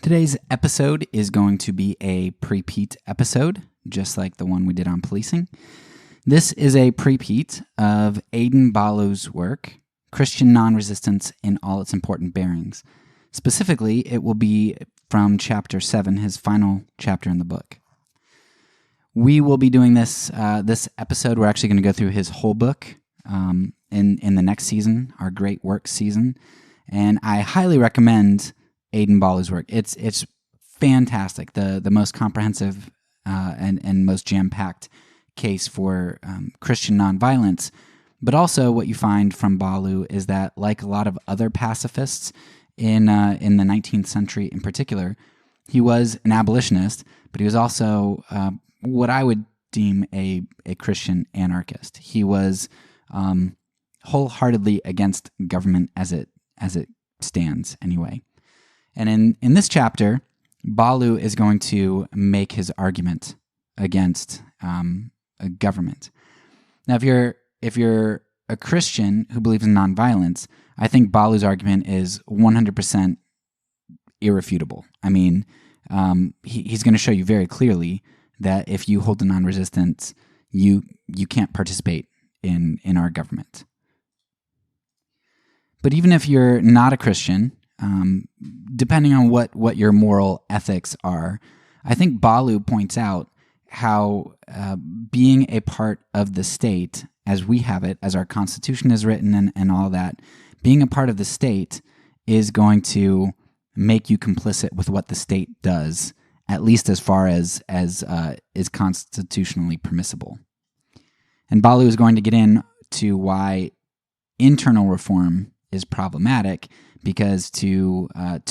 Today's episode is going to be a Prepeat episode, just like the one we did on policing. This is a Prepeat of Adin Ballou's work, Christian Nonresistance in All Its Important Bearings. Specifically, it will be from Chapter 7, his final chapter in the book. We will be doing this episode. We're actually going to go through his whole book in the next season, our Great Works season. And I highly recommend Adin Ballou's work. It's fantastic. The most comprehensive and most jam-packed case for Christian nonviolence. But also what you find from Ballou is that, like a lot of other pacifists in the 19th century in particular, he was an abolitionist, but he was also what I would deem a Christian anarchist. He was wholeheartedly against government as it stands anyway. And in this chapter, Ballou is going to make his argument against a government. Now, if you're a Christian who believes in nonviolence, I think Ballou's argument is 100% irrefutable. I mean, he's going to show you very clearly that if you hold to nonresistance, you can't participate in our government. But even if you're not a Christian, depending on what your moral ethics are, I think Ballou points out how being a part of the state, as we have it, as our Constitution is written and all that, being a part of the state is going to make you complicit with what the state does, at least as far as is constitutionally permissible. And Ballou is going to get into why internal reform is problematic, because to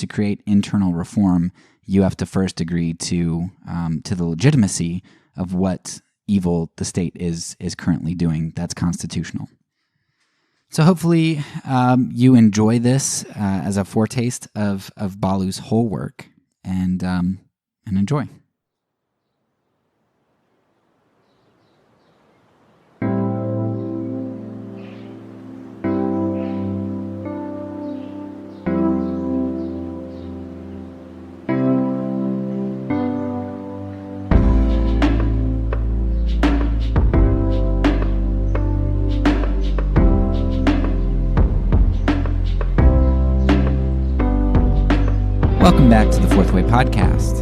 create internal reform, you have to first agree to the legitimacy of what evil the state is currently doing that's constitutional. So hopefully you enjoy this as a foretaste of Ballou's whole work, and enjoy. Welcome back to the Fourth Way Podcast.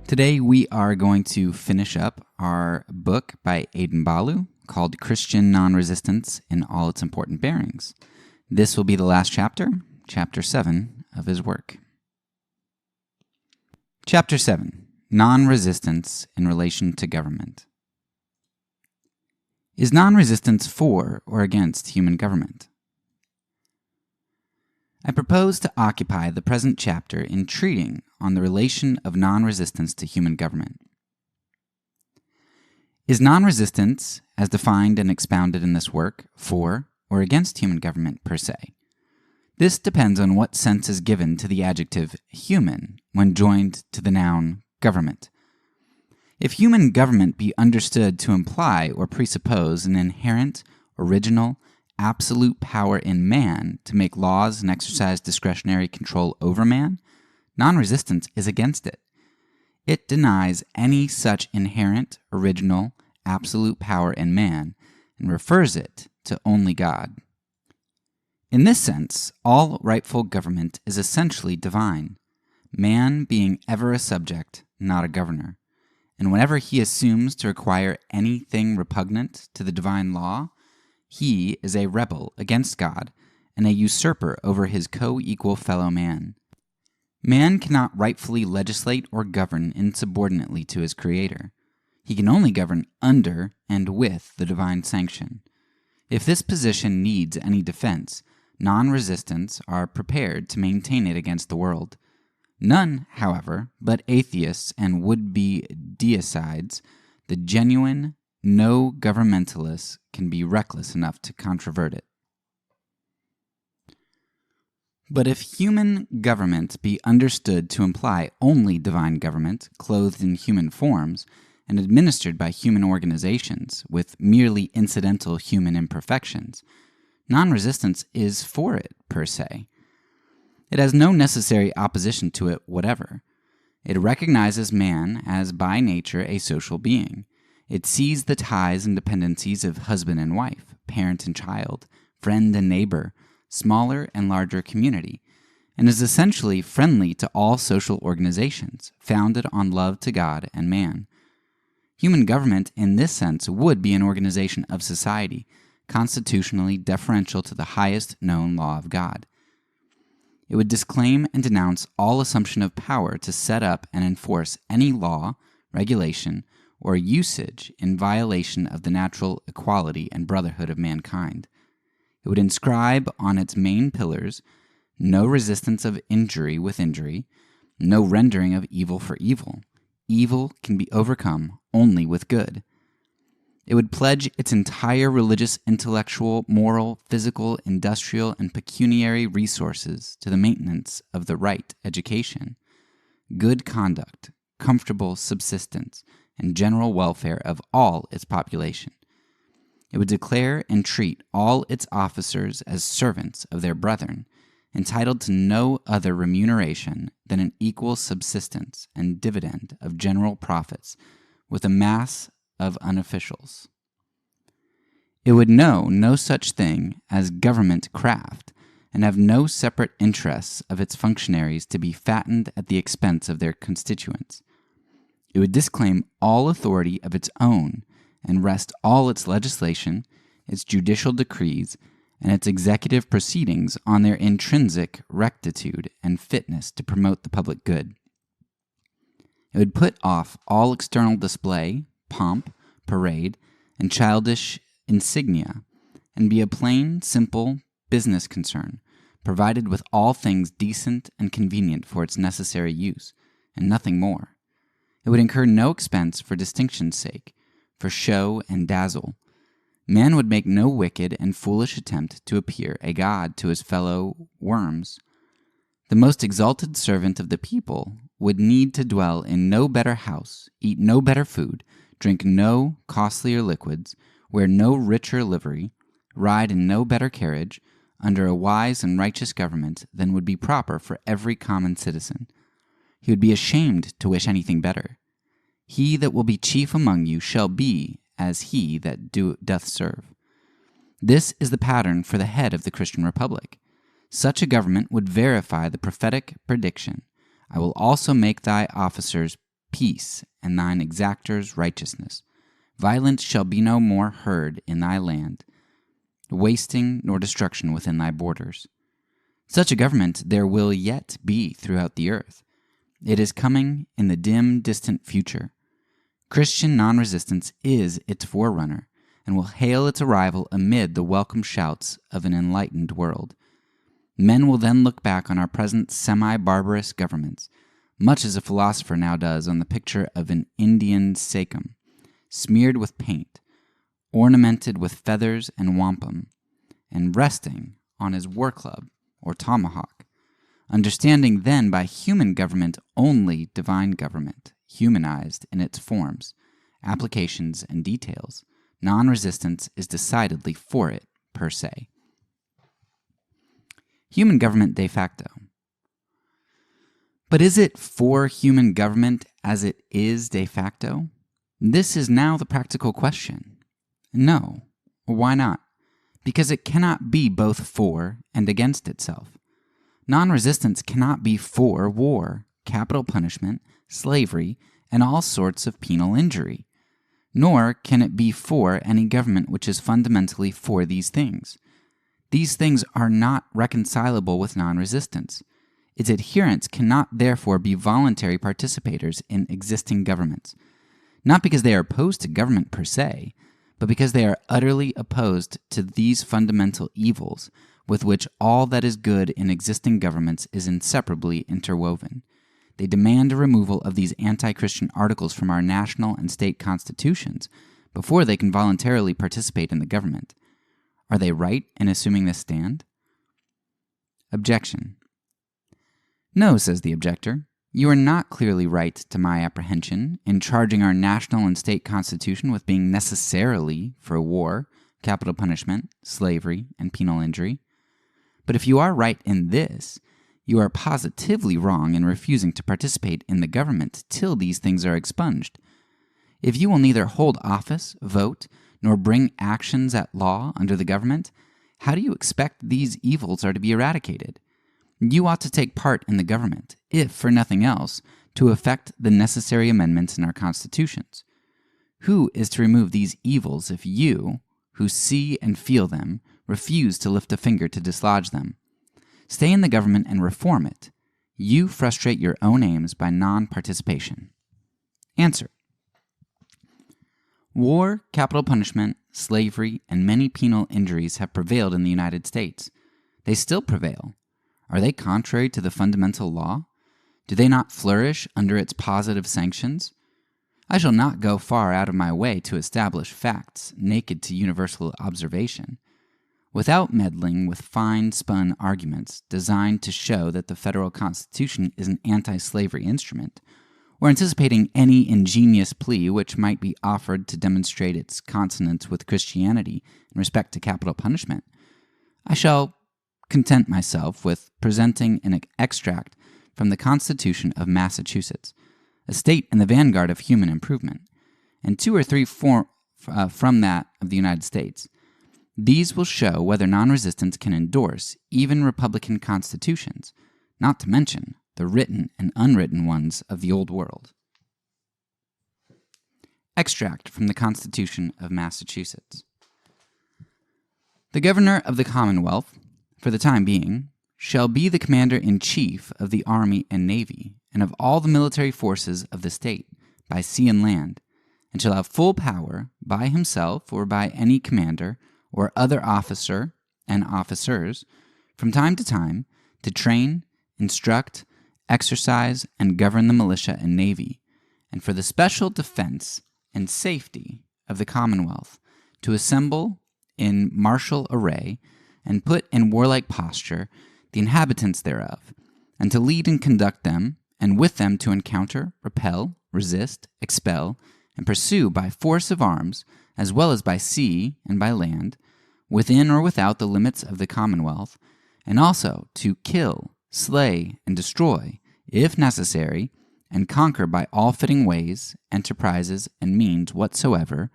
Today we are going to finish up our book by Adin Ballou called Christian Nonresistance in All Its Important Bearings. This will be the last chapter, Chapter 7 of his work. Chapter 7, Nonresistance in Relation to Government. Is nonresistance for or against human government? I propose to occupy the present chapter in treating on the relation of nonresistance to human government. Is nonresistance, as defined and expounded in this work, for or against human government per se? This depends on what sense is given to the adjective human when joined to the noun government. If human government be understood to imply or presuppose an inherent, original, absolute power in man to make laws and exercise discretionary control over man, nonresistance is against it. It denies any such inherent, original, absolute power in man and refers it to only God. In this sense, all rightful government is essentially divine, man being ever a subject, not a governor. And whenever he assumes to require anything repugnant to the divine law, he is a rebel against God and a usurper over his co-equal fellow man. Man cannot rightfully legislate or govern insubordinately to his Creator. He can only govern under and with the divine sanction. If this position needs any defense, non-resistants are prepared to maintain it against the world. None, however, but atheists and would-be deicides, the genuine no governmentalists, can be reckless enough to controvert it. But if human government be understood to imply only divine government, clothed in human forms, and administered by human organizations with merely incidental human imperfections, non-resistance is for it per se. It has no necessary opposition to it whatever. It recognizes man as by nature a social being. It sees the ties and dependencies of husband and wife, parent and child, friend and neighbor, smaller and larger community, and is essentially friendly to all social organizations, founded on love to God and man. Human government, in this sense, would be an organization of society, constitutionally deferential to the highest known law of God. It would disclaim and denounce all assumption of power to set up and enforce any law, regulation, or usage in violation of the natural equality and brotherhood of mankind. It would inscribe on its main pillars no resistance of injury with injury, no rendering of evil for evil. Evil can be overcome only with good. It would pledge its entire religious, intellectual, moral, physical, industrial, and pecuniary resources to the maintenance of the right education, good conduct, comfortable subsistence, and general welfare of all its population. It would declare and treat all its officers as servants of their brethren, entitled to no other remuneration than an equal subsistence and dividend of general profits with a mass of unofficials. It would know no such thing as government craft, and have no separate interests of its functionaries to be fattened at the expense of their constituents. It would disclaim all authority of its own, and rest all its legislation, its judicial decrees, and its executive proceedings on their intrinsic rectitude and fitness to promote the public good. It would put off all external display, pomp, parade, and childish insignia, and be a plain, simple business concern, provided with all things decent and convenient for its necessary use, and nothing more. It would incur no expense for distinction's sake, for show and dazzle. Man would make no wicked and foolish attempt to appear a god to his fellow worms. The most exalted servant of the people would need to dwell in no better house, eat no better food, drink no costlier liquids, wear no richer livery, ride in no better carriage, under a wise and righteous government than would be proper for every common citizen. He would be ashamed to wish anything better. He that will be chief among you shall be as he that doth serve. This is the pattern for the head of the Christian Republic. Such a government would verify the prophetic prediction, I will also make thy officers peace, and thine exactors righteousness. Violence shall be no more heard in thy land, wasting nor destruction within thy borders. Such a government there will yet be throughout the earth. It is coming in the dim, distant future. Christian non-resistance is its forerunner, and will hail its arrival amid the welcome shouts of an enlightened world. Men will then look back on our present semi-barbarous governments, much as a philosopher now does on the picture of an Indian sachem, smeared with paint, ornamented with feathers and wampum, and resting on his war club or tomahawk, understanding then by human government only divine government, humanized in its forms, applications, and details. Non-resistance is decidedly for it, per se. Human government de facto. But is it for human government as it is de facto? This is now the practical question. No. Why not? Because it cannot be both for and against itself. Non-resistance cannot be for war, capital punishment, slavery, and all sorts of penal injury. Nor can it be for any government which is fundamentally for these things. These things are not reconcilable with non-resistance. Its adherents cannot therefore be voluntary participators in existing governments, not because they are opposed to government per se, but because they are utterly opposed to these fundamental evils with which all that is good in existing governments is inseparably interwoven. They demand a removal of these anti-Christian articles from our national and state constitutions before they can voluntarily participate in the government. Are they right in assuming this stand? Objection. No, says the objector. You are not clearly right to my apprehension in charging our national and state constitution with being necessarily for war, capital punishment, slavery, and penal injury. But if you are right in this, You are positively wrong in refusing to participate in the government till these things are expunged. If you will neither hold office, vote, nor bring actions at law under the government, how do you expect these evils are to be eradicated? You ought to take part in the government, if for nothing else, to effect the necessary amendments in our constitutions. Who is to remove these evils if you, who see and feel them, refuse to lift a finger to dislodge them? Stay in the government and reform it. You frustrate your own aims by non-participation. Answer. War, capital punishment, slavery, and many penal injuries have prevailed in the United States. They still prevail. Are they contrary to the fundamental law? Do they not flourish under its positive sanctions? I shall not go far out of my way to establish facts naked to universal observation, without meddling with fine-spun arguments designed to show that the federal Constitution is an anti-slavery instrument, or anticipating any ingenious plea which might be offered to demonstrate its consonance with Christianity in respect to capital punishment. I shall content myself with presenting an extract from the Constitution of Massachusetts, a state in the vanguard of human improvement, and two or three from that of the United States. These will show whether non-resistance can endorse even Republican constitutions, not to mention the written and unwritten ones of the Old World. Extract from the Constitution of Massachusetts. The Governor of the Commonwealth, for the time being, shall be the Commander-in-Chief of the Army and Navy, and of all the military forces of the state, by sea and land, and shall have full power, by himself or by any commander or other officer and officers, from time to time, to train, instruct, exercise, and govern the militia and navy, and for the special defense and safety of the Commonwealth, to assemble in martial array and put in warlike posture the inhabitants thereof, and to lead and conduct them, and with them to encounter, repel, resist, expel, and pursue by force of arms, as well as by sea and by land, within or without the limits of the Commonwealth, and also to kill, slay, and destroy, if necessary, and conquer by all fitting ways, enterprises, and means whatsoever,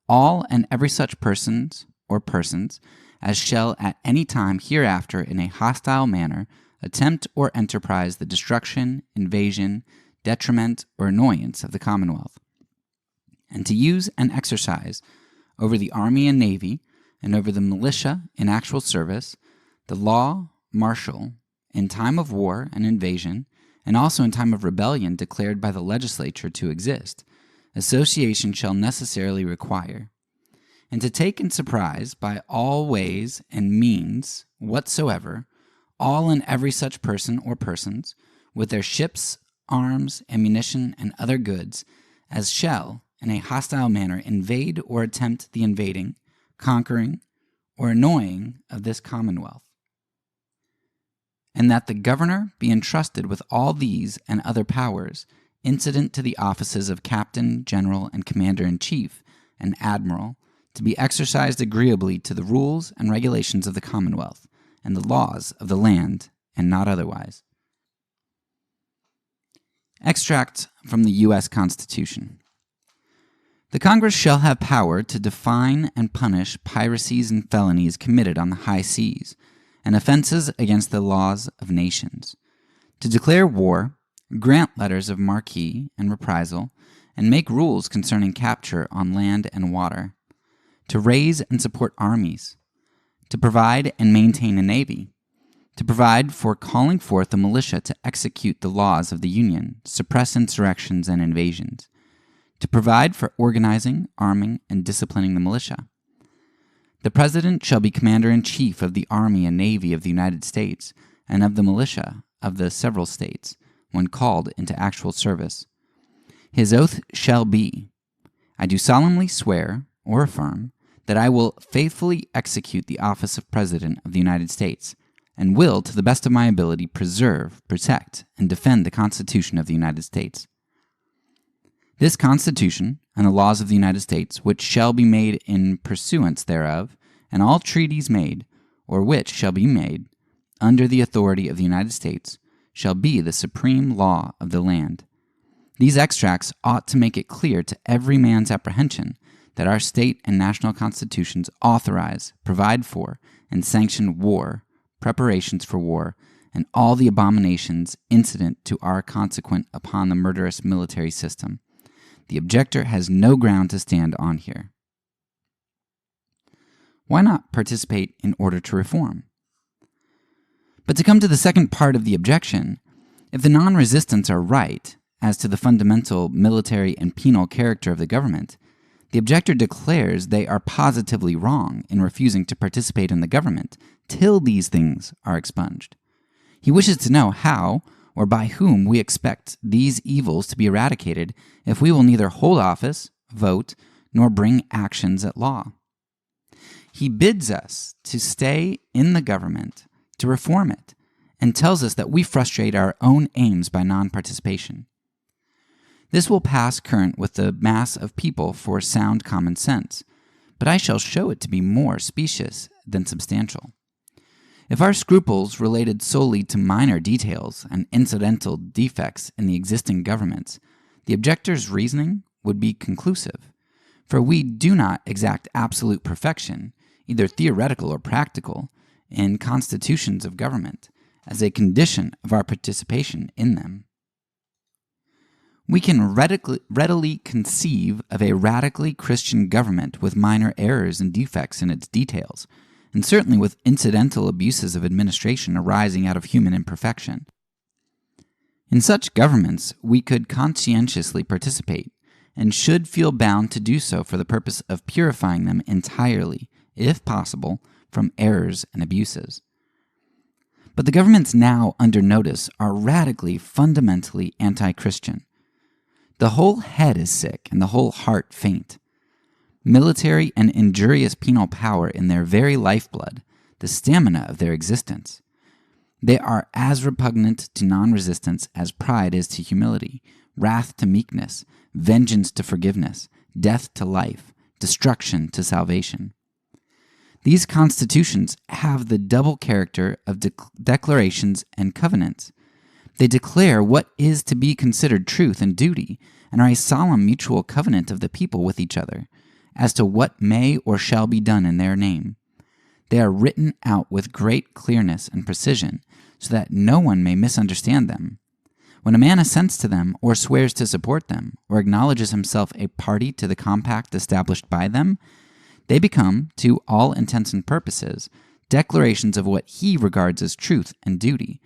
all and every such persons or persons as shall at any time hereafter in a hostile manner attempt or enterprise the destruction, invasion, detriment, or annoyance of the Commonwealth, and to use and exercise over the army and navy, and over the militia in actual service, the law martial in time of war and invasion, and also in time of rebellion declared by the legislature to exist, association shall necessarily require, and to take in surprise by all ways and means whatsoever, all and every such person or persons, with their ships, arms, ammunition, and other goods, as shall, in a hostile manner, invade or attempt the invading, conquering, or annoying of this Commonwealth. And that the governor be entrusted with all these and other powers, incident to the offices of captain, general, and commander-in-chief, and admiral, to be exercised agreeably to the rules and regulations of the Commonwealth, and the laws of the land, and not otherwise. Extract from the U.S. Constitution. The Congress shall have power to define and punish piracies and felonies committed on the high seas, and offenses against the laws of nations, to declare war, grant letters of marque and reprisal, and make rules concerning capture on land and water, to raise and support armies, to provide and maintain a navy, to provide for calling forth the militia to execute the laws of the Union, suppress insurrections and invasions, to provide for organizing, arming, and disciplining the militia. The President shall be Commander-in-Chief of the Army and Navy of the United States and of the militia of the several states, when called into actual service. His oath shall be, I do solemnly swear, or affirm, that I will faithfully execute the office of President of the United States, and will, to the best of my ability, preserve, protect, and defend the Constitution of the United States. This Constitution, and the laws of the United States, which shall be made in pursuance thereof, and all treaties made, or which shall be made, under the authority of the United States, shall be the supreme law of the land. These extracts ought to make it clear to every man's apprehension that our state and national constitutions authorize, provide for, and sanction war, preparations for war, and all the abominations incident to our consequent upon the murderous military system. The objector has no ground to stand on here. Why not participate in order to reform? But to come to the second part of the objection, if the non-resistants are right as to the fundamental military and penal character of the government, the objector declares they are positively wrong in refusing to participate in the government till these things are expunged. He wishes to know how or by whom we expect these evils to be eradicated if we will neither hold office, vote, nor bring actions at law. He bids us to stay in the government, to reform it, and tells us that we frustrate our own aims by non-participation. This will pass current with the mass of people for sound common sense, but I shall show it to be more specious than substantial. If our scruples related solely to minor details and incidental defects in the existing governments, the objector's reasoning would be conclusive, for we do not exact absolute perfection, either theoretical or practical, in constitutions of government as a condition of our participation in them. We can readily conceive of a radically Christian government with minor errors and defects in its details, and certainly with incidental abuses of administration arising out of human imperfection. In such governments, we could conscientiously participate, and should feel bound to do so for the purpose of purifying them entirely, if possible, from errors and abuses. But the governments now under notice are radically, fundamentally anti-Christian. The whole head is sick and the whole heart faint. Military and injurious penal power in their very lifeblood, the stamina of their existence. They are as repugnant to non-resistance as pride is to humility, wrath to meekness, vengeance to forgiveness, death to life, destruction to salvation. These constitutions have the double character of declarations and covenants. They declare what is to be considered truth and duty, and are a solemn mutual covenant of the people with each other, as to what may or shall be done in their name. They are written out with great clearness and precision, so that no one may misunderstand them. When a man assents to them, or swears to support them, or acknowledges himself a party to the compact established by them, they become, to all intents and purposes, declarations of what he regards as truth and duty,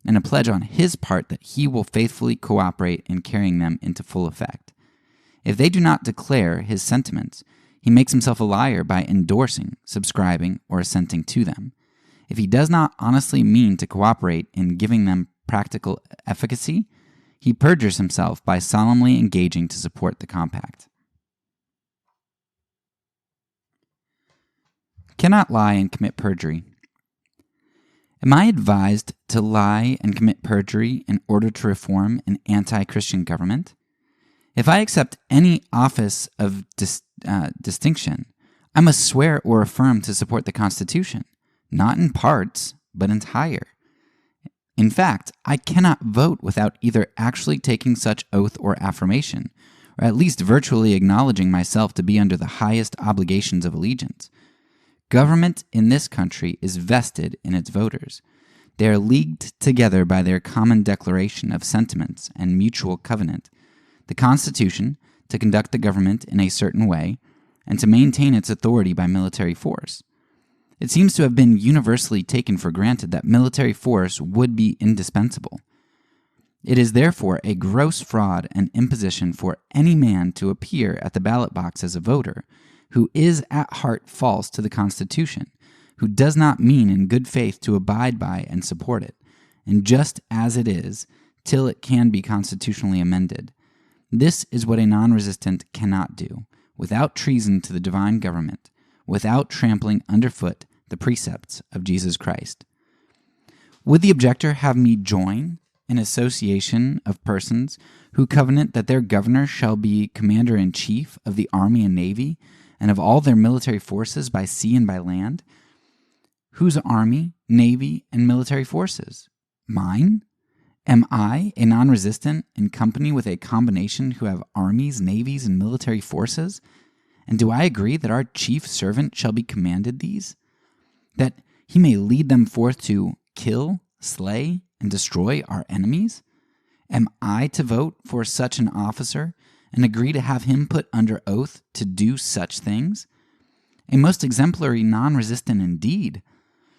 and a pledge on his part that he will faithfully cooperate in carrying them into full effect. If they do not declare his sentiments, he makes himself a liar by endorsing, subscribing, or assenting to them. If he does not honestly mean to cooperate in giving them practical efficacy, he perjures himself by solemnly engaging to support the compact. Cannot lie and commit perjury. Am I advised to lie and commit perjury in order to reform an anti-Christian government? If I accept any office of distinction, I must swear or affirm to support the Constitution, not in parts, but entire. In fact, I cannot vote without either actually taking such oath or affirmation, or at least virtually acknowledging myself to be under the highest obligations of allegiance. Government in this country is vested in its voters. They are leagued together by their common declaration of sentiments and mutual covenant, the Constitution to conduct the government in a certain way, and to maintain its authority by military force. It seems to have been universally taken for granted that military force would be indispensable. It is therefore a gross fraud and imposition for any man to appear at the ballot box as a voter, who is at heart false to the Constitution, who does not mean in good faith to abide by and support it, and just as it is, till it can be constitutionally amended. This is what a non-resistant cannot do, without treason to the divine government, without trampling underfoot the precepts of Jesus Christ. Would the objector have me join an association of persons who covenant that their governor shall be commander-in-chief of the army and navy, and of all their military forces by sea and by land? Whose army, navy, and military forces? Mine? Am I a non-resistant in company with a combination who have armies, navies, and military forces? And do I agree that our chief servant shall be commanded these? That he may lead them forth to kill, slay, and destroy our enemies? Am I to vote for such an officer and agree to have him put under oath to do such things? A most exemplary non-resistant indeed.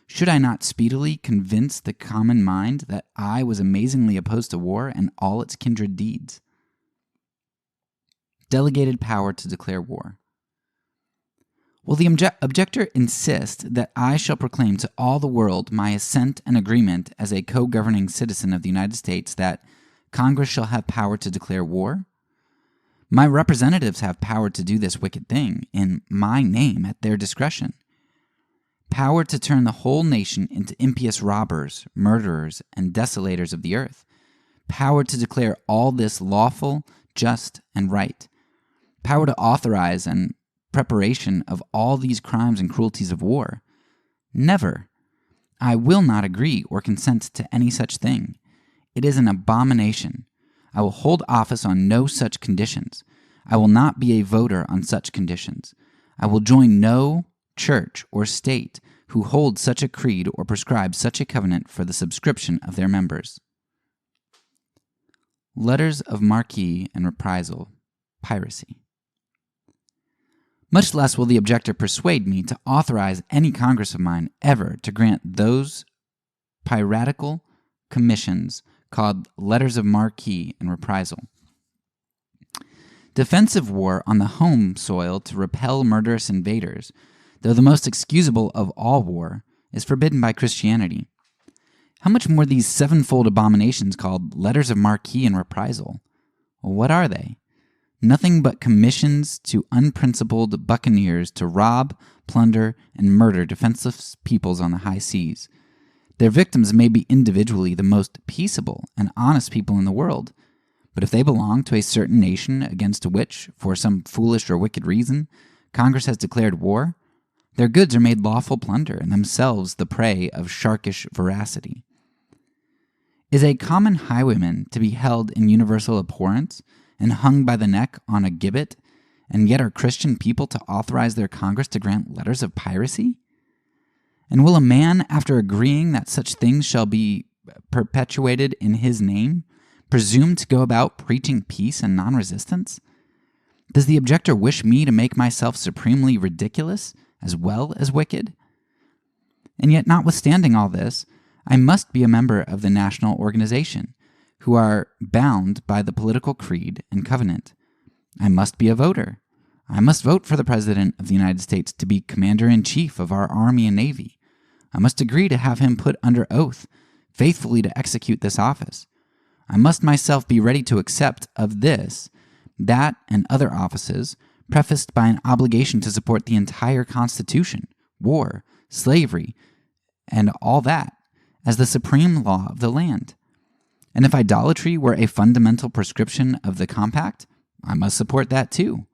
Should I not speedily convince the common mind that I was amazingly opposed to war and all its kindred deeds? Delegated power to declare war. Will the objector insist that I shall proclaim to all the world my assent and agreement as a co-governing citizen of the United States that Congress shall have power to declare war? My representatives have power to do this wicked thing in my name at their discretion. Power to turn the whole nation into impious robbers, murderers, and desolators of the earth. Power to declare all this lawful, just, and right. Power to authorize and preparation of all these crimes and cruelties of war. Never. I will not agree or consent to any such thing. It is an abomination. I will hold office on no such conditions. I will not be a voter on such conditions. I will join no church or state who hold such a creed or prescribe such a covenant for the subscription of their members. Letters of marque and reprisal, piracy. Much less will the objector persuade me to authorize any Congress of mine ever to grant those piratical commissions called letters of marque and reprisal. Defensive war on the home soil to repel murderous invaders, though the most excusable of all war, is forbidden by Christianity. How much more these sevenfold abominations called letters of marque and reprisal? What are they? Nothing but commissions to unprincipled buccaneers to rob, plunder, and murder defenseless peoples on the high seas. Their victims may be individually the most peaceable and honest people in the world, but if they belong to a certain nation against which, for some foolish or wicked reason, Congress has declared war, their goods are made lawful plunder and themselves the prey of sharkish voracity. Is a common highwayman to be held in universal abhorrence and hung by the neck on a gibbet, and yet are Christian people to authorize their Congress to grant letters of piracy? And will a man, after agreeing that such things shall be perpetuated in his name, presume to go about preaching peace and non-resistance? Does the objector wish me to make myself supremely ridiculous as well as wicked? And yet, notwithstanding all this, I must be a member of the national organization, who are bound by the political creed and covenant. I must be a voter. I must vote for the President of the United States to be Commander-in-Chief of our Army and Navy. I must agree to have him put under oath, faithfully to execute this office. I must myself be ready to accept of this, that, and other offices, prefaced by an obligation to support the entire Constitution, war, slavery, and all that, as the supreme law of the land. And if idolatry were a fundamental prescription of the compact, I must support that too.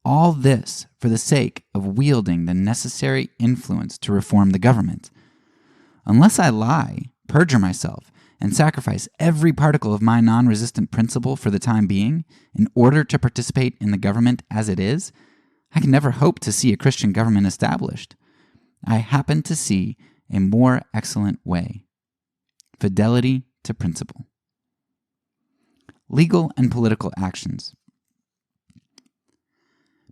All this for the sake of wielding the necessary influence to reform the government. Unless I lie, perjure myself, and sacrifice every particle of my non-resistant principle for the time being, in order to participate in the government as it is, I can never hope to see a Christian government established. I happen to see a more excellent way. Fidelity to principle. Legal and political actions.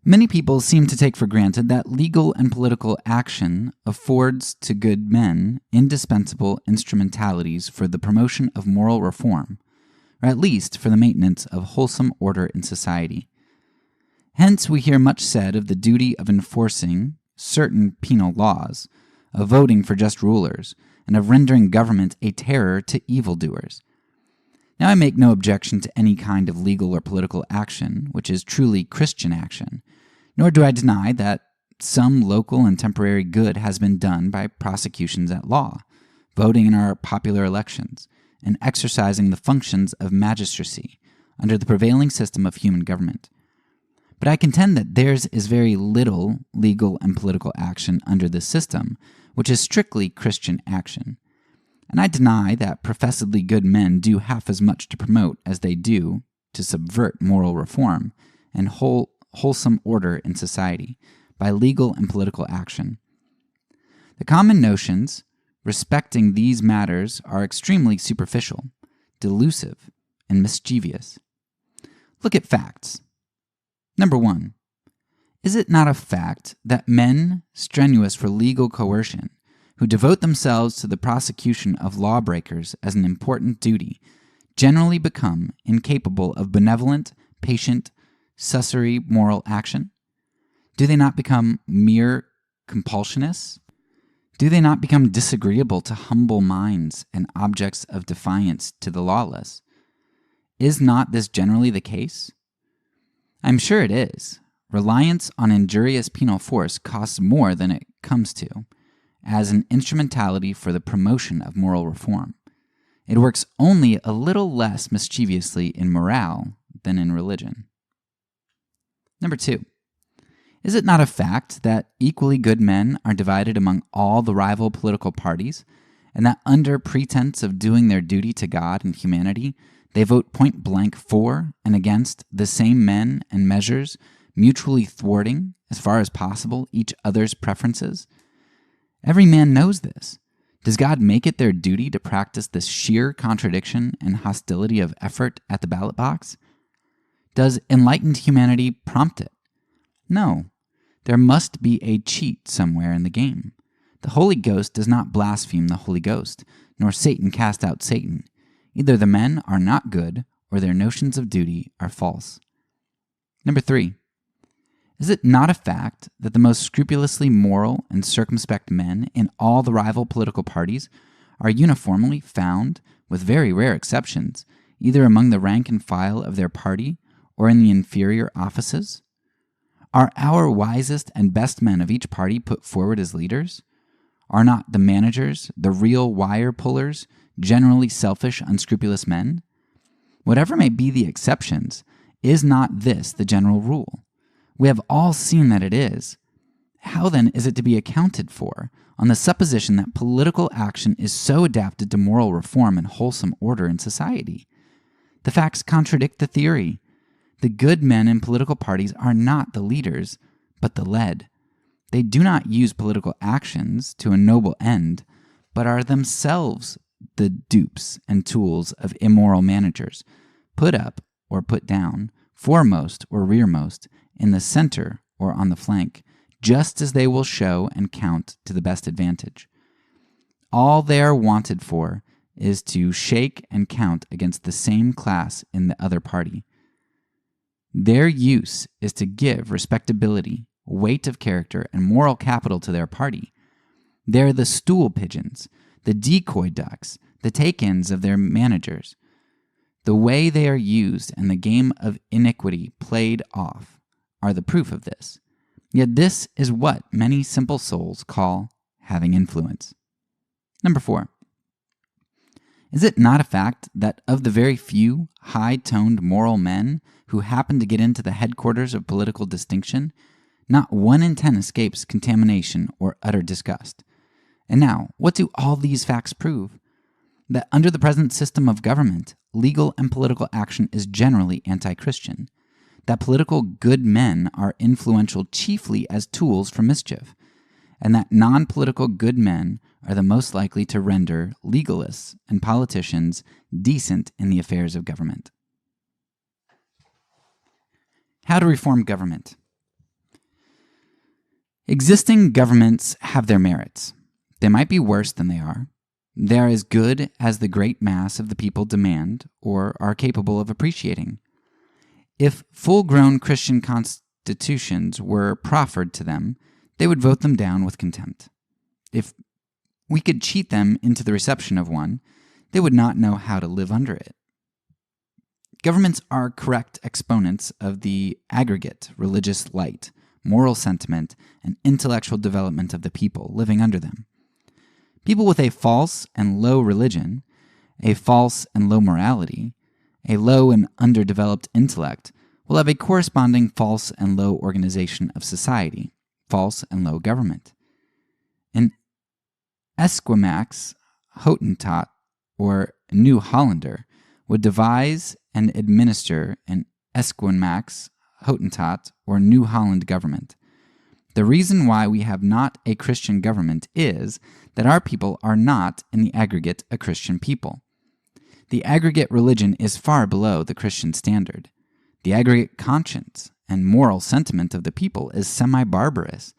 Many people seem to take for granted that legal and political action affords to good men indispensable instrumentalities for the promotion of moral reform, or at least for the maintenance of wholesome order in society. Hence we hear much said of the duty of enforcing certain penal laws, of voting for just rulers, and of rendering government a terror to evildoers. Now I make no objection to any kind of legal or political action which is truly Christian action, nor do I deny that some local and temporary good has been done by prosecutions at law, voting in our popular elections, and exercising the functions of magistracy under the prevailing system of human government. But I contend that theirs is very little legal and political action under this system, which is strictly Christian action. And I deny that professedly good men do half as much to promote as they do to subvert moral reform and wholesome order in society by legal and political action. The common notions respecting these matters are extremely superficial, delusive, and mischievous. Look at facts. Number 1. Is it not a fact that men strenuous for legal coercion, who devote themselves to the prosecution of lawbreakers as an important duty, generally become incapable of benevolent, patient, succesory moral action? Do they not become mere compulsionists? Do they not become disagreeable to humble minds and objects of defiance to the lawless? Is not this generally the case? I'm sure it is. Reliance on injurious penal force costs more than it comes to, as an instrumentality for the promotion of moral reform. It works only a little less mischievously in morale than in religion. Number 2. Is it not a fact that equally good men are divided among all the rival political parties, and that under pretense of doing their duty to God and humanity, they vote point blank for and against the same men and measures, mutually thwarting, as far as possible, each other's preferences? Every man knows this. Does God make it their duty to practice this sheer contradiction and hostility of effort at the ballot box? Does enlightened humanity prompt it? No. There must be a cheat somewhere in the game. The Holy Ghost does not blaspheme the Holy Ghost, nor Satan cast out Satan. Either the men are not good, or their notions of duty are false. Number 3. Is it not a fact that the most scrupulously moral and circumspect men in all the rival political parties are uniformly found, with very rare exceptions, either among the rank and file of their party or in the inferior offices? Are our wisest and best men of each party put forward as leaders? Are not the managers, the real wire pullers, generally selfish, unscrupulous men? Whatever may be the exceptions, is not this the general rule? We have all seen that it is. How then is it to be accounted for on the supposition that political action is so adapted to moral reform and wholesome order in society? The facts contradict the theory. The good men in political parties are not the leaders, but the led. They do not use political actions to a noble end, but are themselves the dupes and tools of immoral managers, put up or put down, foremost or rearmost, in the center or on the flank, just as they will show and count to the best advantage. All they are wanted for is to shake and count against the same class in the other party. Their use is to give respectability, weight of character, and moral capital to their party. They are the stool pigeons, the decoy ducks, the take-ins of their managers. The way they are used and the game of iniquity played off are the proof of this. Yet this is what many simple souls call having influence. Number 4. Is it not a fact that of the very few high-toned moral men who happen to get into the headquarters of political distinction, not 1 in 10 escapes contamination or utter disgust? And now, what do all these facts prove? That under the present system of government, legal and political action is generally anti-Christian. That political good men are influential chiefly as tools for mischief, and that non-political good men are the most likely to render legalists and politicians decent in the affairs of government. How to reform government. Existing governments have their merits. They might be worse than they are. They are as good as the great mass of the people demand or are capable of appreciating. If full-grown Christian constitutions were proffered to them, they would vote them down with contempt. If we could cheat them into the reception of one, they would not know how to live under it. Governments are correct exponents of the aggregate religious light, moral sentiment, and intellectual development of the people living under them. People with a false and low religion, a false and low morality, a low and underdeveloped intellect will have a corresponding false and low organization of society, false and low government. An Esquimaux Hottentot, or New Hollander, would devise and administer an Esquimaux, Hottentot, or New Holland government. The reason why we have not a Christian government is that our people are not, in the aggregate, a Christian people. The aggregate religion is far below the Christian standard. The aggregate conscience and moral sentiment of the people is semi-barbarous,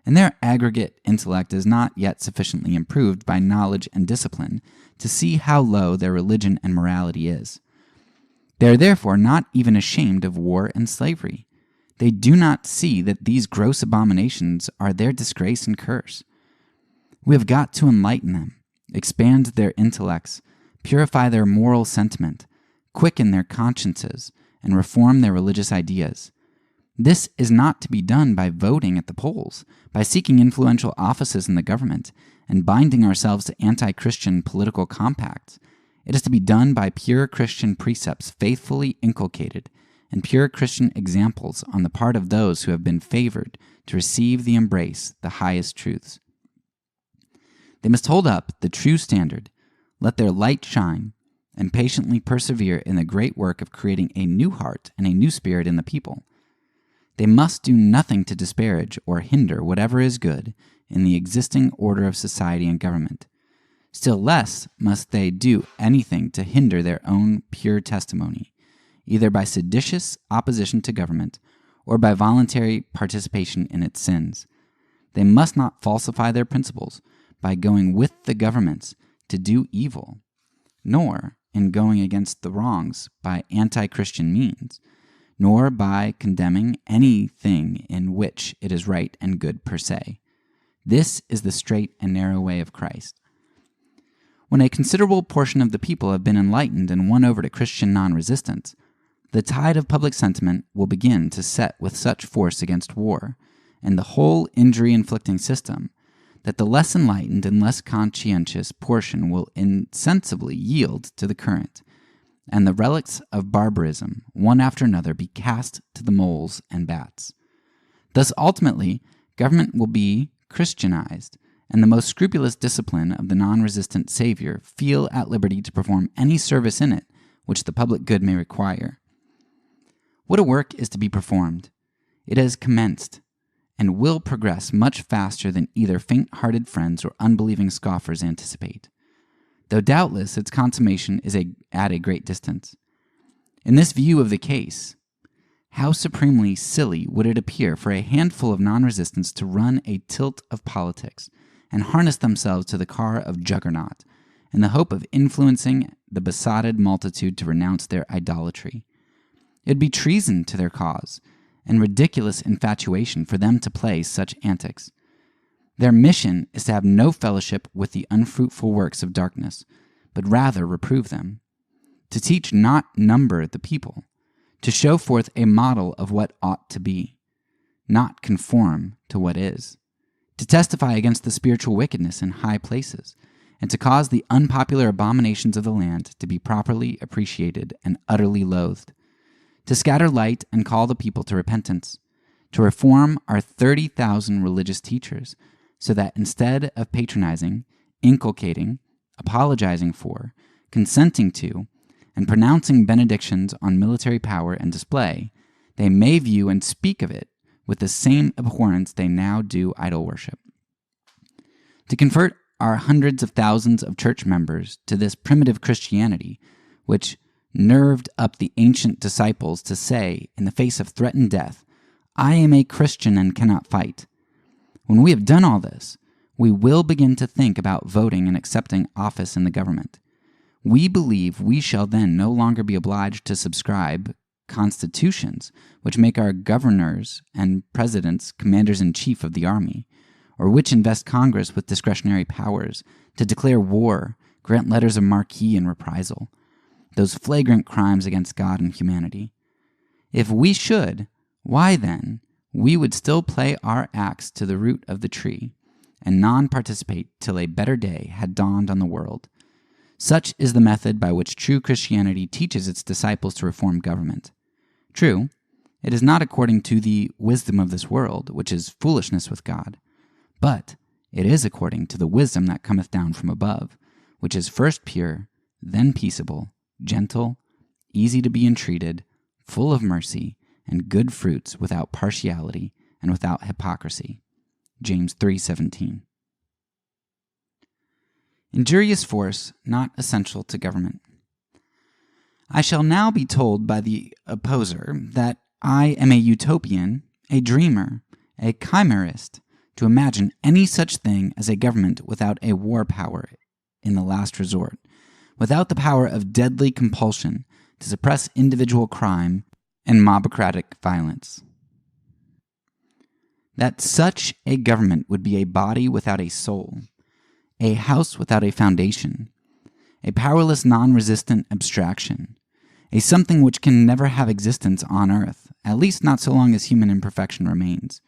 and their aggregate intellect is not yet sufficiently improved by knowledge and discipline to see how low their religion and morality is. They are therefore not even ashamed of war and slavery. They do not see that these gross abominations are their disgrace and curse. We have got to enlighten them, expand their intellects, purify their moral sentiment, quicken their consciences, and reform their religious ideas. This is not to be done by voting at the polls, by seeking influential offices in the government, and binding ourselves to anti-Christian political compacts. It is to be done by pure Christian precepts faithfully inculcated, and pure Christian examples on the part of those who have been favored to receive the embrace the highest truths. They must hold up the true standard, let their light shine, and patiently persevere in the great work of creating a new heart and a new spirit in the people. They must do nothing to disparage or hinder whatever is good in the existing order of society and government. Still less must they do anything to hinder their own pure testimony, either by seditious opposition to government or by voluntary participation in its sins. They must not falsify their principles by going with the governments to do evil, nor in going against the wrongs by anti-Christian means, nor by condemning anything in which it is right and good per se. This is the straight and narrow way of Christ. When a considerable portion of the people have been enlightened and won over to Christian non-resistance, the tide of public sentiment will begin to set with such force against war and the whole injury-inflicting system that the less enlightened and less conscientious portion will insensibly yield to the current, and the relics of barbarism, one after another, be cast to the moles and bats. Thus, ultimately, government will be Christianized, and the most scrupulous discipline of the non-resistant Savior feel at liberty to perform any service in it which the public good may require. What a work is to be performed! It has commenced, and will progress much faster than either faint-hearted friends or unbelieving scoffers anticipate, though doubtless its consummation is at a great distance. In this view of the case, how supremely silly would it appear for a handful of non-resistants to run a tilt of politics and harness themselves to the car of Juggernaut in the hope of influencing the besotted multitude to renounce their idolatry. It would be treason to their cause and ridiculous infatuation for them to play such antics. Their mission is to have no fellowship with the unfruitful works of darkness, but rather reprove them, to teach not number the people, to show forth a model of what ought to be, not conform to what is, to testify against the spiritual wickedness in high places, and to cause the unpopular abominations of the land to be properly appreciated and utterly loathed, to scatter light and call the people to repentance, to reform our 30,000 religious teachers, so that instead of patronizing, inculcating, apologizing for, consenting to, and pronouncing benedictions on military power and display, they may view and speak of it with the same abhorrence they now do idol worship. To convert our hundreds of thousands of church members to this primitive Christianity, which nerved up the ancient disciples to say, in the face of threatened death, "I am a Christian and cannot fight." When we have done all this, we will begin to think about voting and accepting office in the government. We believe we shall then no longer be obliged to subscribe constitutions which make our governors and presidents commanders-in-chief of the army, or which invest Congress with discretionary powers to declare war, grant letters of marque and reprisal, those flagrant crimes against God and humanity. If we should, why then, we would still play our axe to the root of the tree, and non-participate till a better day had dawned on the world. Such is the method by which true Christianity teaches its disciples to reform government. True, it is not according to the wisdom of this world, which is foolishness with God, but it is according to the wisdom that cometh down from above, which is first pure, then peaceable, gentle, easy to be entreated, full of mercy, and good fruits, without partiality and without hypocrisy. James 3:17. Injurious force not essential to government. I shall now be told by the opposer that I am a utopian, a dreamer, a chimerist, to imagine any such thing as a government without a war power in the last resort, without the power of deadly compulsion to suppress individual crime and mobocratic violence. That such a government would be a body without a soul, a house without a foundation, a powerless non-resistant abstraction, a something which can never have existence on earth, at least not so long as human imperfection remains.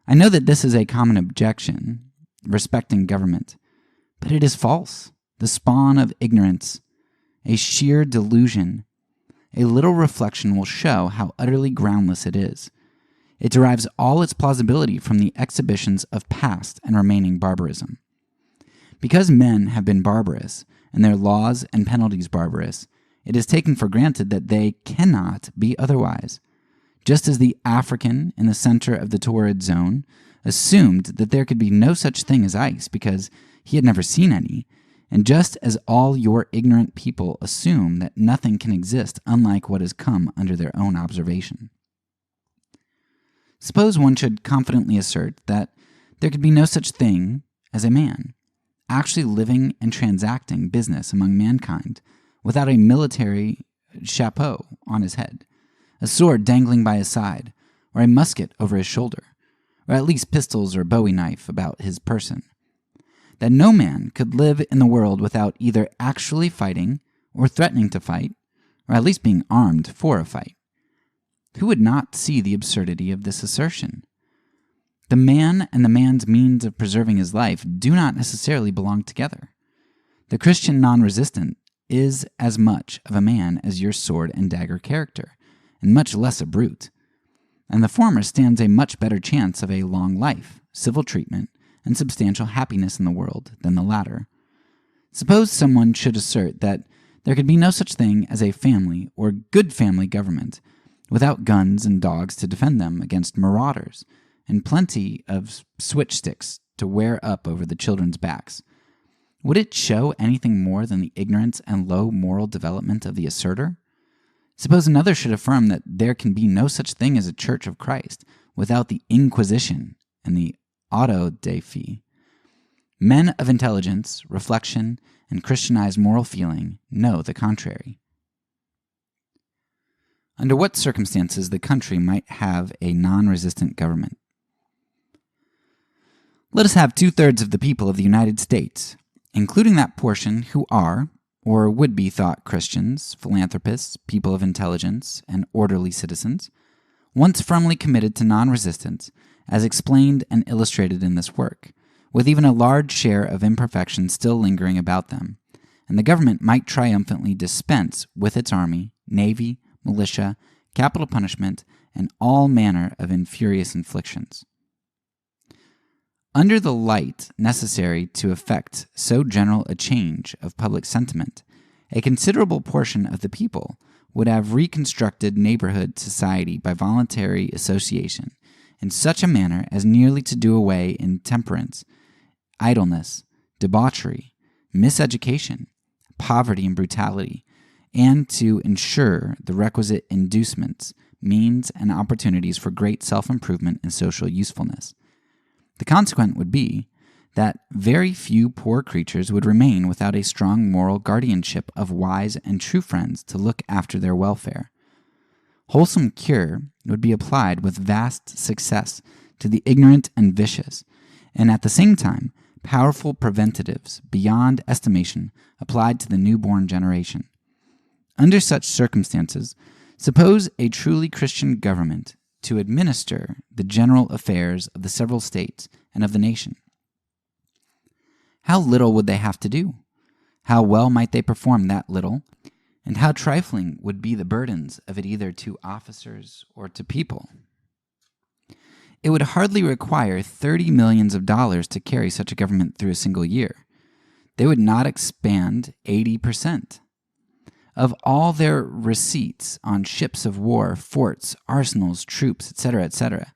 I know that this is a common objection respecting government, but it is false, the spawn of ignorance, a sheer delusion. A little reflection will show how utterly groundless it is. It derives all its plausibility from the exhibitions of past and remaining barbarism. Because men have been barbarous, and their laws and penalties barbarous, it is taken for granted that they cannot be otherwise. Just as the African in the center of the torrid zone assumed that there could be no such thing as ice because he had never seen any, and just as all your ignorant people assume that nothing can exist unlike what has come under their own observation. Suppose one should confidently assert that there could be no such thing as a man, actually living and transacting business among mankind, without a military chapeau on his head, a sword dangling by his side, or a musket over his shoulder, or at least pistols or bowie knife about his person. That no man could live in the world without either actually fighting or threatening to fight, or at least being armed for a fight. Who would not see the absurdity of this assertion? The man and the man's means of preserving his life do not necessarily belong together. The Christian non-resistant is as much of a man as your sword and dagger character, and much less a brute. And the former stands a much better chance of a long life, civil treatment, and substantial happiness in the world than the latter. Suppose someone should assert that there could be no such thing as a family or good family government without guns and dogs to defend them against marauders, and plenty of switch sticks to wear up over the children's backs. Would it show anything more than the ignorance and low moral development of the asserter? Suppose another should affirm that there can be no such thing as a Church of Christ without the Inquisition and the auto de fe. Men of intelligence, reflection, and Christianized moral feeling know the contrary. Under what circumstances the country might have a non-resistant government? Let us have 2/3 of the people of the United States, including that portion who are, or would be thought Christians, philanthropists, people of intelligence, and orderly citizens, once firmly committed to non-resistance, as explained and illustrated in this work, with even a large share of imperfection still lingering about them, and the government might triumphantly dispense with its army, navy, militia, capital punishment, and all manner of infurious inflictions. Under the light necessary to effect so general a change of public sentiment, a considerable portion of the people would have reconstructed neighborhood society by voluntary association in such a manner as nearly to do away intemperance, idleness, debauchery, miseducation, poverty and brutality, and to ensure the requisite inducements, means, and opportunities for great self-improvement and social usefulness. The consequence would be that very few poor creatures would remain without a strong moral guardianship of wise and true friends to look after their welfare. Wholesome cure would be applied with vast success to the ignorant and vicious, and at the same time powerful preventatives beyond estimation applied to the newborn generation. Under such circumstances, suppose a truly Christian government to administer the general affairs of the several states and of the nation. How little would they have to do? How well might they perform that little? And how trifling would be the burdens of it either to officers or to people? It would hardly require $30 million to carry such a government through a single year. they would not expand 80%. Of all their receipts on ships of war, forts, arsenals, troops, etc., etc.,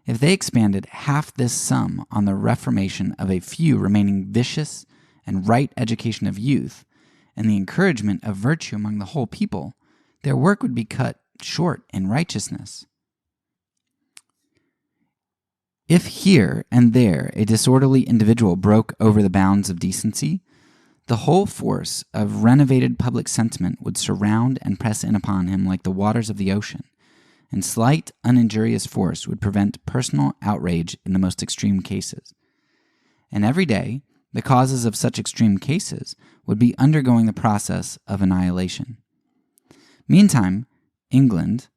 if they expanded half this sum on the reformation of a few remaining vicious and right education of youth, and the encouragement of virtue among the whole people, their work would be cut short in righteousness. If here and there a disorderly individual broke over the bounds of decency, the whole force of renovated public sentiment would surround and press in upon him like the waters of the ocean, and slight, uninjurious force would prevent personal outrage in the most extreme cases. And every day, the causes of such extreme cases would be undergoing the process of annihilation. Meantime, England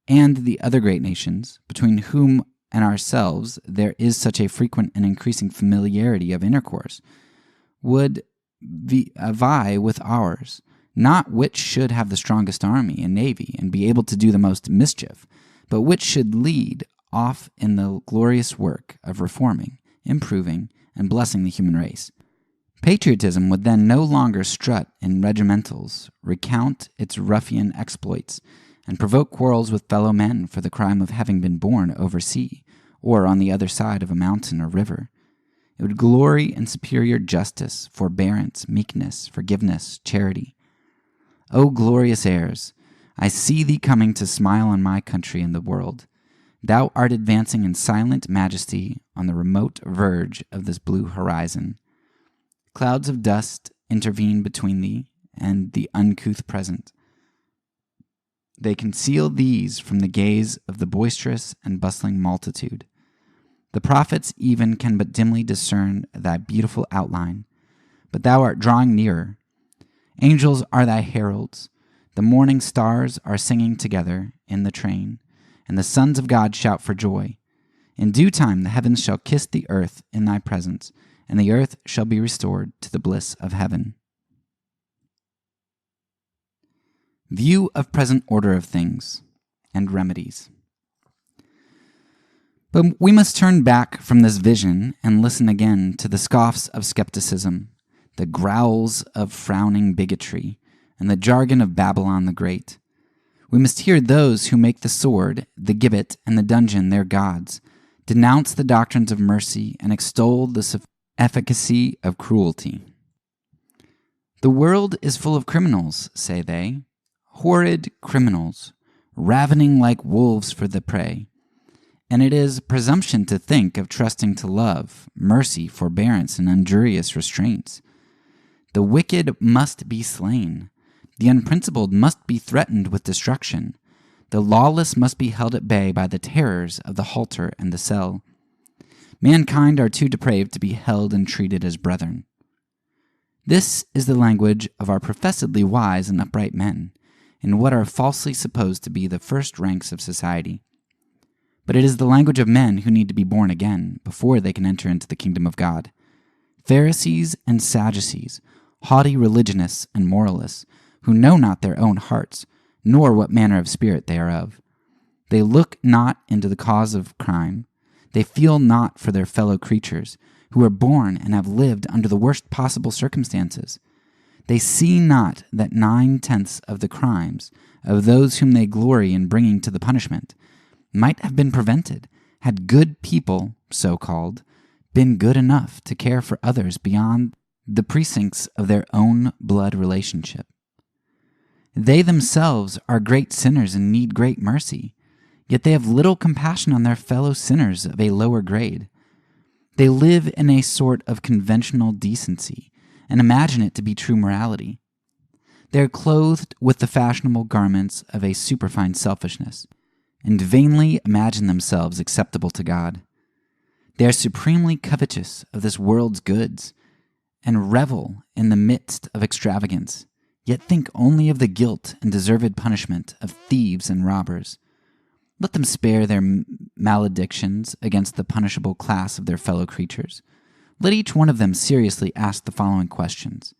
and the other great nations, between whom and ourselves there is such a frequent and increasing familiarity of intercourse, would vie with ours, not which should have the strongest army and navy and be able to do the most mischief, but which should lead off in the glorious work of reforming, improving, and blessing the human race. Patriotism would then no longer strut in regimentals, recount its ruffian exploits, and provoke quarrels with fellow men for the crime of having been born over sea, or on the other side of a mountain or river. It would glory in superior justice, forbearance, meekness, forgiveness, charity. O glorious heirs, I see thee coming to smile on my country and the world. Thou art advancing in silent majesty on the remote verge of this blue horizon. Clouds of dust intervene between thee and the uncouth present. They conceal these from the gaze of the boisterous and bustling multitude. The prophets even can but dimly discern thy beautiful outline, but thou art drawing nearer. Angels are thy heralds. The morning stars are singing together in the train, and the sons of God shout for joy. In due time the heavens shall kiss the earth in thy presence, and the earth shall be restored to the bliss of heaven. View of present order of things and remedies. But we must turn back from this vision and listen again to the scoffs of skepticism, the growls of frowning bigotry, and the jargon of Babylon the Great. We must hear those who make the sword, the gibbet, and the dungeon their gods, denounce the doctrines of mercy, and extol the efficacy of cruelty. The world is full of criminals, say they, horrid criminals, ravening like wolves for the prey. And it is presumption to think of trusting to love, mercy, forbearance, and unjurious restraints. The wicked must be slain. The unprincipled must be threatened with destruction. The lawless must be held at bay by the terrors of the halter and the cell. Mankind are too depraved to be held and treated as brethren. This is the language of our professedly wise and upright men, in what are falsely supposed to be the first ranks of society. But it is the language of men who need to be born again before they can enter into the kingdom of God. Pharisees and Sadducees, haughty religionists and moralists, who know not their own hearts, nor what manner of spirit they are of. They look not into the cause of crime. They feel not for their fellow creatures, who are born and have lived under the worst possible circumstances. They see not that 9/10 of the crimes of those whom they glory in bringing to the punishment might have been prevented had good people, so-called, been good enough to care for others beyond the precincts of their own blood relationship. They themselves are great sinners and need great mercy, yet they have little compassion on their fellow sinners of a lower grade. They live in a sort of conventional decency and imagine it to be true morality. They are clothed with the fashionable garments of a superfine selfishness, and vainly imagine themselves acceptable to God. They are supremely covetous of this world's goods, and revel in the midst of extravagance, yet think only of the guilt and deserved punishment of thieves and robbers. Let them spare their maledictions against the punishable class of their fellow creatures. Let each one of them seriously ask the following questions.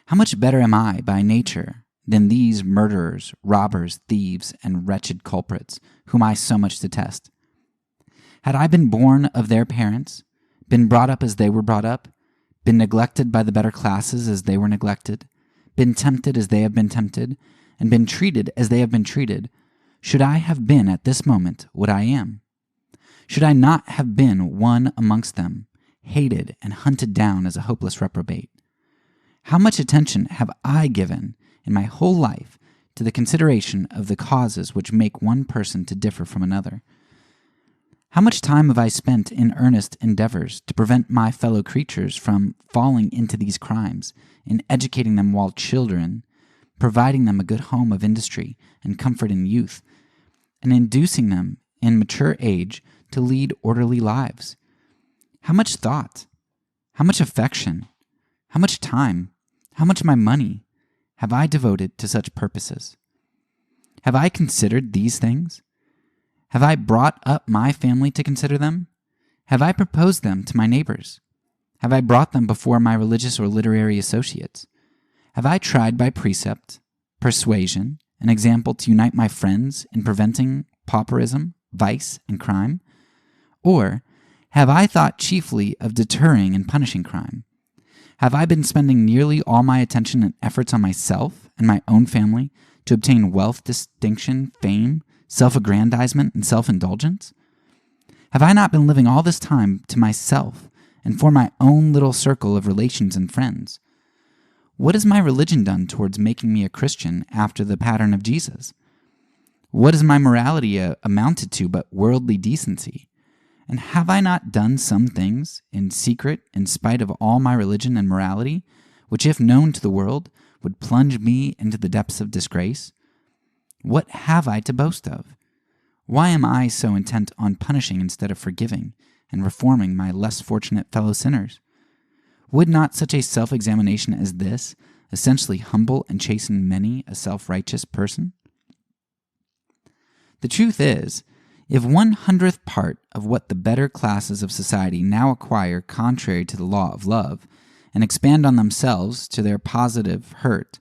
How much better am I by nature than these murderers, robbers, thieves, and wretched culprits, whom I so much detest? Had I been born of their parents, been brought up as they were brought up, been neglected by the better classes as they were neglected, been tempted as they have been tempted, and been treated as they have been treated, should I have been at this moment what I am? Should I not have been one amongst them, hated and hunted down as a hopeless reprobate? How much attention have I given in my whole life to the consideration of the causes which make one person to differ from another? How much time have I spent in earnest endeavors to prevent my fellow creatures from falling into these crimes, in educating them while children, providing them a good home of industry and comfort in youth, and inducing them in mature age to lead orderly lives? How much thought, how much affection, how much time, how much of my money have I devoted to such purposes? Have I considered these things? Have I brought up my family to consider them? Have I proposed them to my neighbors? Have I brought them before my religious or literary associates? Have I tried by precept, persuasion, and example to unite my friends in preventing pauperism, vice, and crime? Or have I thought chiefly of deterring and punishing crime? Have I been spending nearly all my attention and efforts on myself and my own family to obtain wealth, distinction, fame, self-aggrandizement, and self-indulgence? Have I not been living all this time to myself and for my own little circle of relations and friends? What has my religion done towards making me a Christian after the pattern of Jesus? What has my morality amounted to but worldly decency? And have I not done some things in secret in spite of all my religion and morality, which if known to the world would plunge me into the depths of disgrace? What have I to boast of? Why am I so intent on punishing instead of forgiving and reforming my less fortunate fellow sinners? Would not such a self-examination as this essentially humble and chasten many a self-righteous person? The truth is, if 1/100th part of what the better classes of society now acquire contrary to the law of love, and expand on themselves to their positive hurt,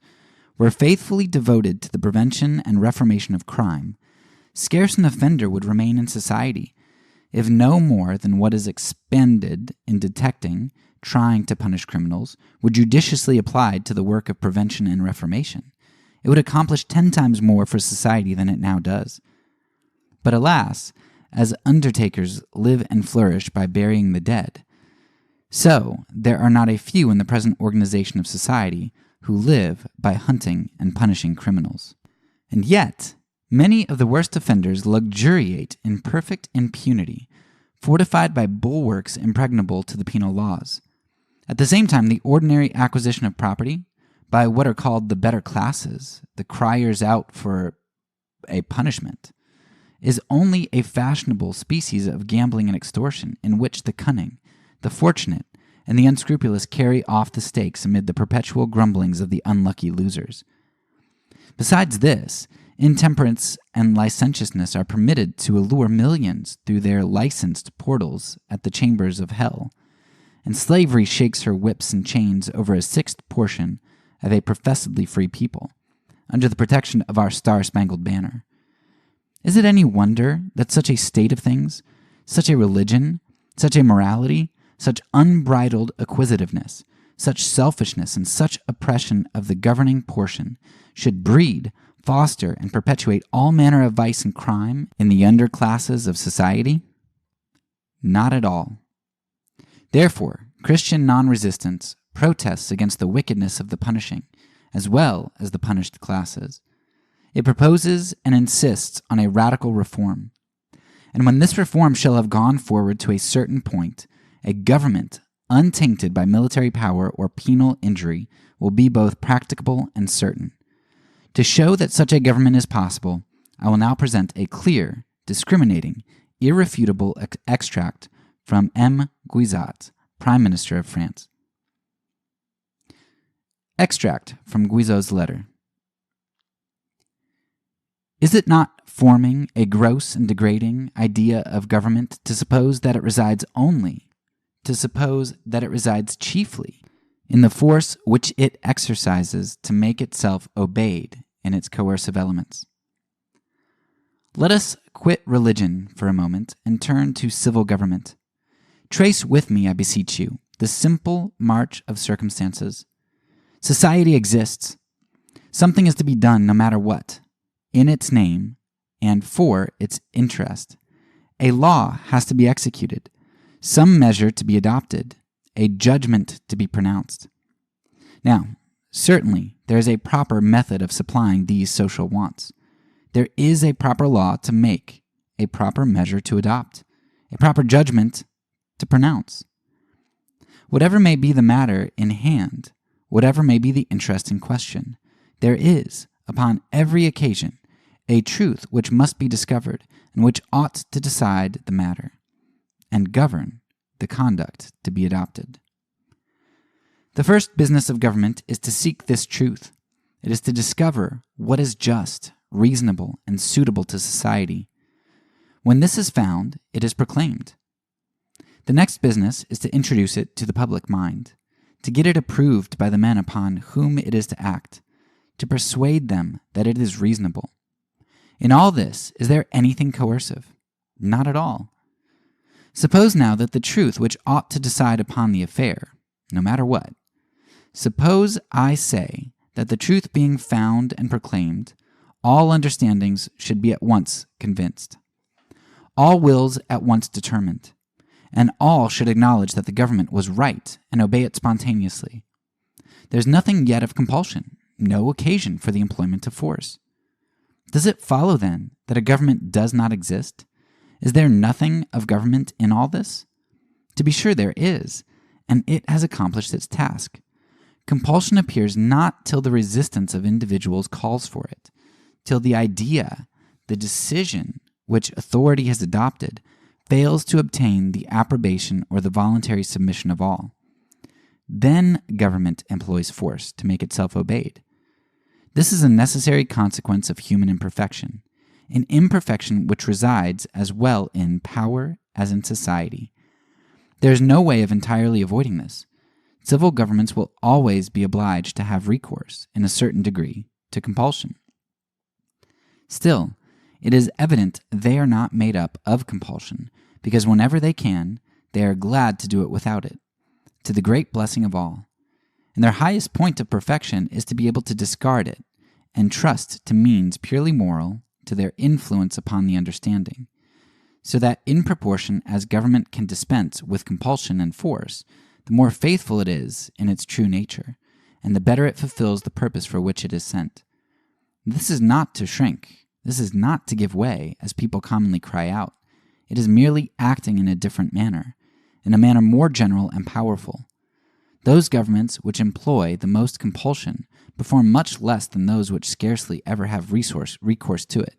were faithfully devoted to the prevention and reformation of crime, scarce an offender would remain in society, if no more than what is expended in detecting, trying to punish criminals, were judiciously applied to the work of prevention and reformation. It would accomplish 10 times more for society than it now does. But alas, as undertakers live and flourish by burying the dead, so there are not a few in the present organization of society who live by hunting and punishing criminals. And yet, many of the worst offenders luxuriate in perfect impunity, fortified by bulwarks impregnable to the penal laws. At the same time, the ordinary acquisition of property, by what are called the better classes, the criers out for a punishment, is only a fashionable species of gambling and extortion in which the cunning, the fortunate, and the unscrupulous carry off the stakes amid the perpetual grumblings of the unlucky losers. Besides this, intemperance and licentiousness are permitted to allure millions through their licensed portals at the chambers of hell, and slavery shakes her whips and chains over a sixth portion of a professedly free people, under the protection of our star-spangled banner. Is it any wonder that such a state of things, such a religion, such a morality, such unbridled acquisitiveness, such selfishness, and such oppression of the governing portion should breed, foster, and perpetuate all manner of vice and crime in the under classes of society? Not at all. Therefore, Christian non-resistance protests against the wickedness of the punishing, as well as the punished classes. It proposes and insists on a radical reform. And when this reform shall have gone forward to a certain point, a government untainted by military power or penal injury will be both practicable and certain. To show that such a government is possible, I will now present a clear, discriminating, irrefutable extract from M. Guizot, Prime Minister of France. Extract from Guizot's letter. Is it not forming a gross and degrading idea of government to suppose that it resides chiefly in the force which it exercises to make itself obeyed in its coercive elements? Let us quit religion for a moment and turn to civil government. Trace with me, I beseech you, the simple march of circumstances. Society exists. Something is to be done no matter what, in its name and for its interest. A law has to be executed, some measure to be adopted, a judgment to be pronounced. Now, certainly, there is a proper method of supplying these social wants. There is a proper law to make, a proper measure to adopt, a proper judgment to pronounce. Whatever may be the matter in hand, whatever may be the interest in question, there is, upon every occasion, a truth which must be discovered and which ought to decide the matter and govern the conduct to be adopted. The first business of government is to seek this truth. It is to discover what is just, reasonable, and suitable to society. When this is found, it is proclaimed. The next business is to introduce it to the public mind, to get it approved by the men upon whom it is to act, to persuade them that it is reasonable. In all this, is there anything coercive? Not at all. Suppose now that the truth which ought to decide upon the affair, no matter what, suppose I say that the truth being found and proclaimed, all understandings should be at once convinced, all wills at once determined, and all should acknowledge that the government was right and obey it spontaneously. There's nothing yet of compulsion, no occasion for the employment of force. Does it follow, then, that a government does not exist? Is there nothing of government in all this? To be sure there is, and it has accomplished its task. Compulsion appears not till the resistance of individuals calls for it, till the idea, the decision which authority has adopted, fails to obtain the approbation or the voluntary submission of all. Then government employs force to make itself obeyed. This is a necessary consequence of human imperfection, an imperfection which resides as well in power as in society. There is no way of entirely avoiding this. Civil governments will always be obliged to have recourse, in a certain degree, to compulsion. Still, it is evident they are not made up of compulsion, because whenever they can, they are glad to do it without it, to the great blessing of all. And their highest point of perfection is to be able to discard it, and trust to means purely moral, to their influence upon the understanding, so that in proportion as government can dispense with compulsion and force, the more faithful it is in its true nature, and the better it fulfills the purpose for which it is sent. This is not to shrink, this is not to give way, as people commonly cry out. It is merely acting in a different manner, in a manner more general and powerful. Those governments which employ the most compulsion perform much less than those which scarcely ever have recourse to it.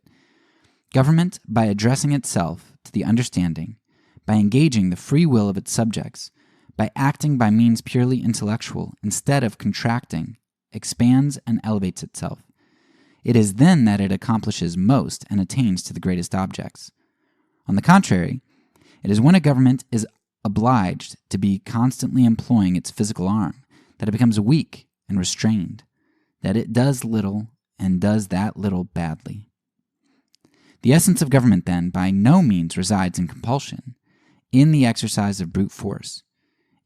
Government, by addressing itself to the understanding, by engaging the free will of its subjects, by acting by means purely intellectual instead of contracting, expands and elevates itself. It is then that it accomplishes most and attains to the greatest objects. On the contrary, it is when a government is obliged to be constantly employing its physical arm that it becomes weak and restrained, that it does little and does that little badly. The essence of government, then, by no means resides in compulsion, in the exercise of brute force.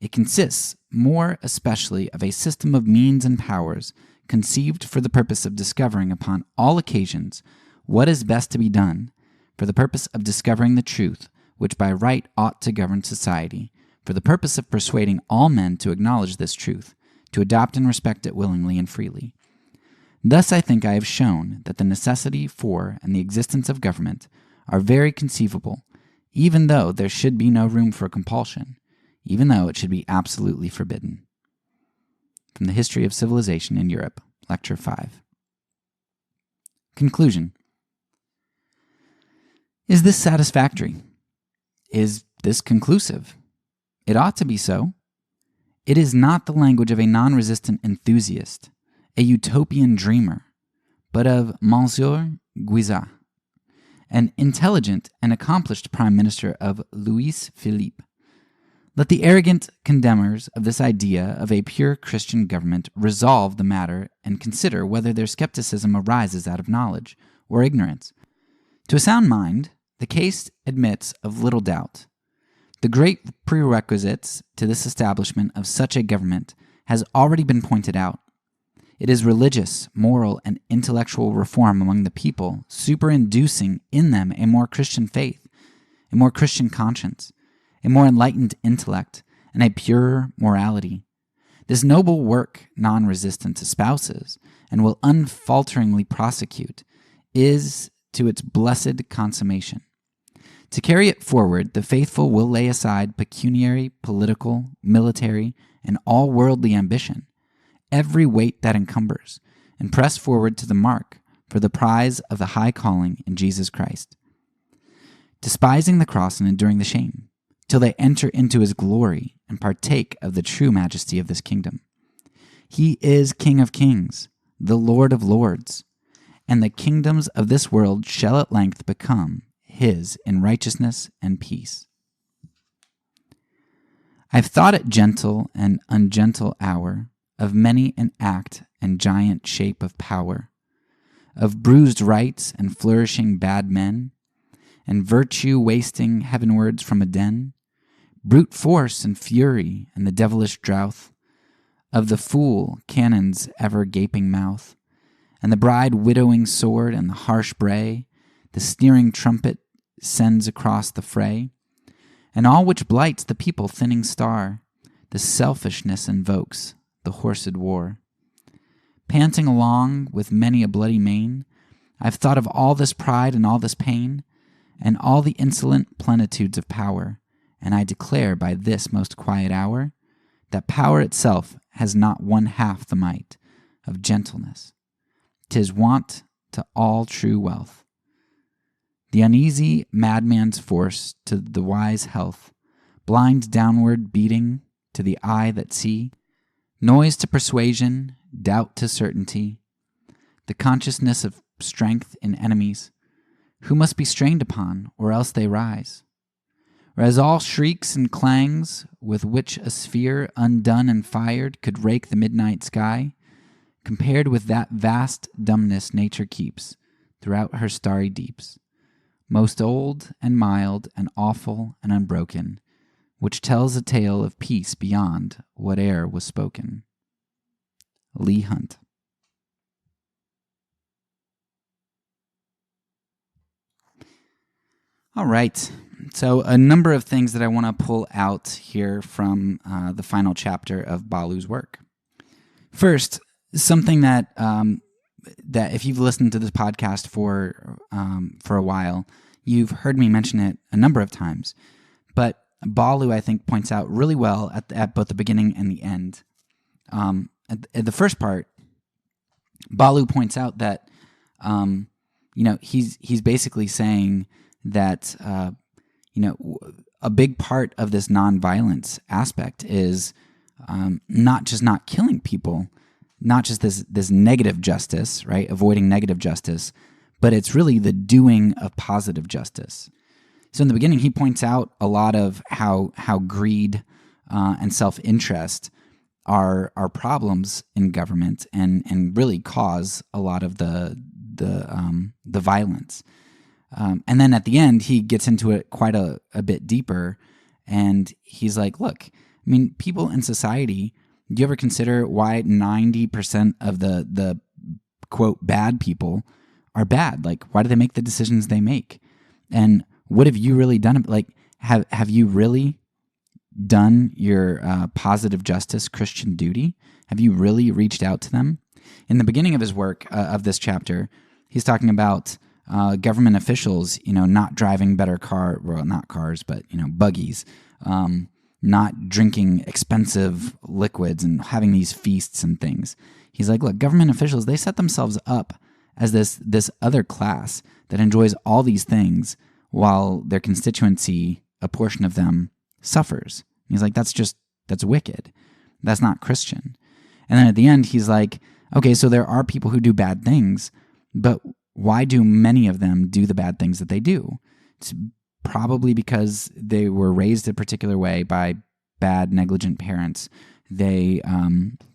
It consists more especially of a system of means and powers conceived for the purpose of discovering upon all occasions what is best to be done, for the purpose of discovering the truth which by right ought to govern society, for the purpose of persuading all men to acknowledge this truth, to adopt and respect it willingly and freely. Thus I think I have shown that the necessity for and the existence of government are very conceivable, even though there should be no room for compulsion, even though it should be absolutely forbidden. From the History of Civilization in Europe, Lecture 5. Conclusion. Is this satisfactory? Is this conclusive? It ought to be so. It is not the language of a non-resistant enthusiast, a utopian dreamer, but of Monsieur Guizot, an intelligent and accomplished prime minister of Louis Philippe. Let the arrogant condemners of this idea of a pure Christian government resolve the matter and consider whether their skepticism arises out of knowledge or ignorance. To a sound mind, the case admits of little doubt. The great prerequisites to this establishment of such a government has already been pointed out. It is religious, moral, and intellectual reform among the people, superinducing in them a more Christian faith, a more Christian conscience, a more enlightened intellect, and a purer morality. This noble work non-resistance espouses, and will unfalteringly prosecute, is to its blessed consummation. To carry it forward, the faithful will lay aside pecuniary, political, military, and all worldly ambition, every weight that encumbers, and press forward to the mark for the prize of the high calling in Jesus Christ, despising the cross and enduring the shame, till they enter into his glory and partake of the true majesty of this kingdom. He is King of kings, the Lord of lords, and the kingdoms of this world shall at length become his in righteousness and peace. I've thought it gentle and ungentle hour, of many an act and giant shape of power, of bruised rights and flourishing bad men, and virtue wasting heavenwards from a den, brute force and fury and the devilish drouth, of the fool cannon's ever gaping mouth, and the bride widowing sword and the harsh bray, the sneering trumpet sends across the fray, and all which blights the people thinning star, the selfishness invokes the horsed war. Panting along with many a bloody mane, I've thought of all this pride and all this pain, and all the insolent plenitudes of power, and I declare by this most quiet hour, that power itself has not one half the might of gentleness. 'Tis want to all true wealth. The uneasy madman's force to the wise health, blind downward beating to the eye that see, noise to persuasion, doubt to certainty, the consciousness of strength in enemies, who must be strained upon, or else they rise. Whereas all shrieks and clangs with which a sphere undone and fired could rake the midnight sky, compared with that vast dumbness nature keeps throughout her starry deeps, most old and mild and awful and unbroken, which tells a tale of peace beyond whate'er was spoken. Leigh Hunt. All right, so a number of things that I want to pull out here from the final chapter of Ballou's work. First, something that that if you've listened to this podcast for a while, you've heard me mention it a number of times. But Ballou, I think, points out really well at both the beginning and the end. At the first part, Ballou points out that he's basically saying that a big part of this nonviolence aspect is not just not killing people, not just this negative justice, right? Avoiding negative justice, but it's really the doing of positive justice. So in the beginning, he points out a lot of how greed and self-interest are problems in government and really cause a lot of the violence. And then at the end, he gets into it quite a bit deeper, and he's like, look, I mean, people in society, do you ever consider why 90% of the quote bad people are bad? Like, why do they make the decisions they make? And what have you really done? Like, have you really done your positive justice Christian duty? Have you really reached out to them? In the beginning of his work of this chapter, he's talking about government officials, not driving better not cars, but buggies, not drinking expensive liquids and having these feasts and things. He's like, look, government officials, they set themselves up as this other class that enjoys all these things while their constituency, a portion of them, suffers. He's like, that's wicked. That's not Christian. And then at the end, he's like, okay, so there are people who do bad things, but why do many of them do the bad things that they do? It's probably because they were raised a particular way by bad, negligent parents. They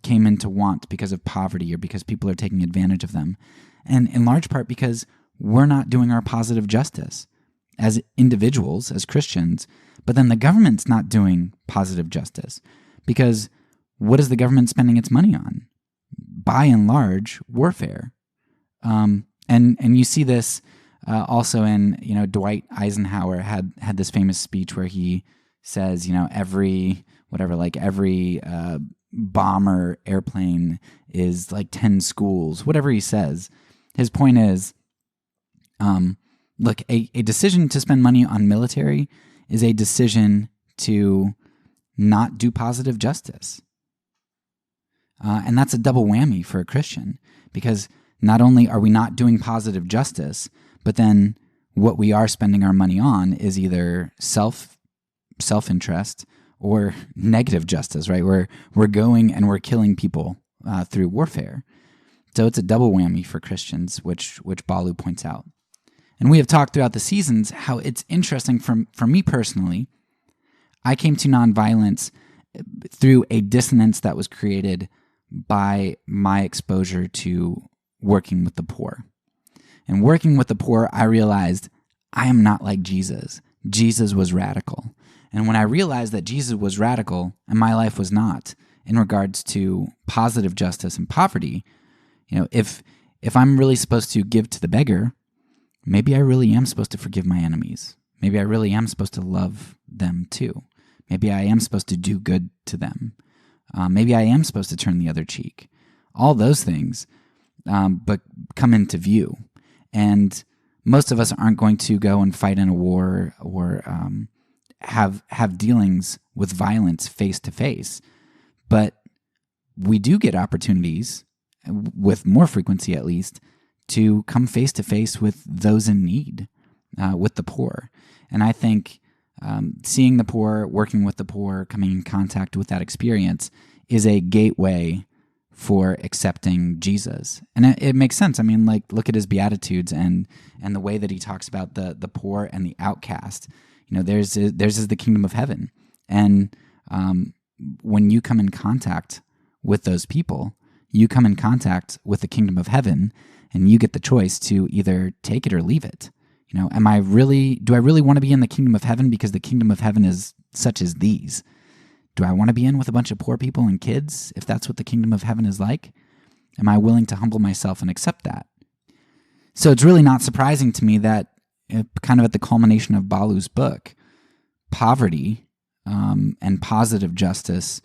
came into want because of poverty or because people are taking advantage of them. And in large part because we're not doing our positive justice. as individuals, as Christians, but then the government's not doing positive justice. Because what is the government spending its money on? By and large, warfare. And you see this also in, Dwight Eisenhower had this famous speech where he says, every bomber airplane is like 10 schools, whatever he says. His point is, look, a decision to spend money on military is a decision to not do positive justice. And that's a double whammy for a Christian, because not only are we not doing positive justice, but then what we are spending our money on is either self-interest or negative justice, right? We're going and we're killing people through warfare. So it's a double whammy for Christians, which Ballou points out. And we have talked throughout the seasons how it's interesting for me personally. I came to nonviolence through a dissonance that was created by my exposure to working with the poor. And working with the poor, I realized I am not like Jesus. Jesus was radical. And when I realized that Jesus was radical and my life was not, in regards to positive justice and poverty, if I'm really supposed to give to the beggar, maybe I really am supposed to forgive my enemies. Maybe I really am supposed to love them too. Maybe I am supposed to do good to them. Maybe I am supposed to turn the other cheek. All those things, but come into view. And most of us aren't going to go and fight in a war or have dealings with violence face to face. But we do get opportunities, with more frequency at least, to come face to face with those in need, with the poor. And I think seeing the poor, working with the poor, coming in contact with that experience is a gateway for accepting Jesus. And it makes sense. I mean, like, look at his Beatitudes and the way that he talks about the poor and the outcast. Theirs is the kingdom of heaven. And when you come in contact with those people, you come in contact with the kingdom of heaven, and you get the choice to either take it or leave it. Do I really want to be in the kingdom of heaven because the kingdom of heaven is such as these? Do I want to be in with a bunch of poor people and kids if that's what the kingdom of heaven is like? Am I willing to humble myself and accept that? So it's really not surprising to me that kind of at the culmination of Ballou's book, poverty and positive justice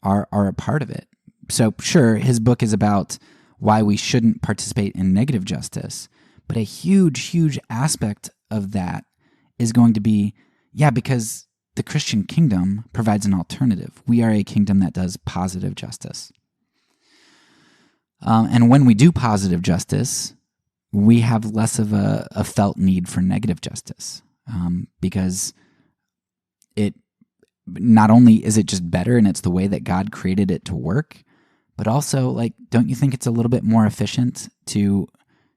are a part of it. So sure, his book is about why we shouldn't participate in negative justice, but a huge, huge aspect of that is going to be, because the Christian kingdom provides an alternative. We are a kingdom that does positive justice. And when we do positive justice, we have less of a felt need for negative justice, because it not only is it just better and it's the way that God created it to work, but also, don't you think it's a little bit more efficient to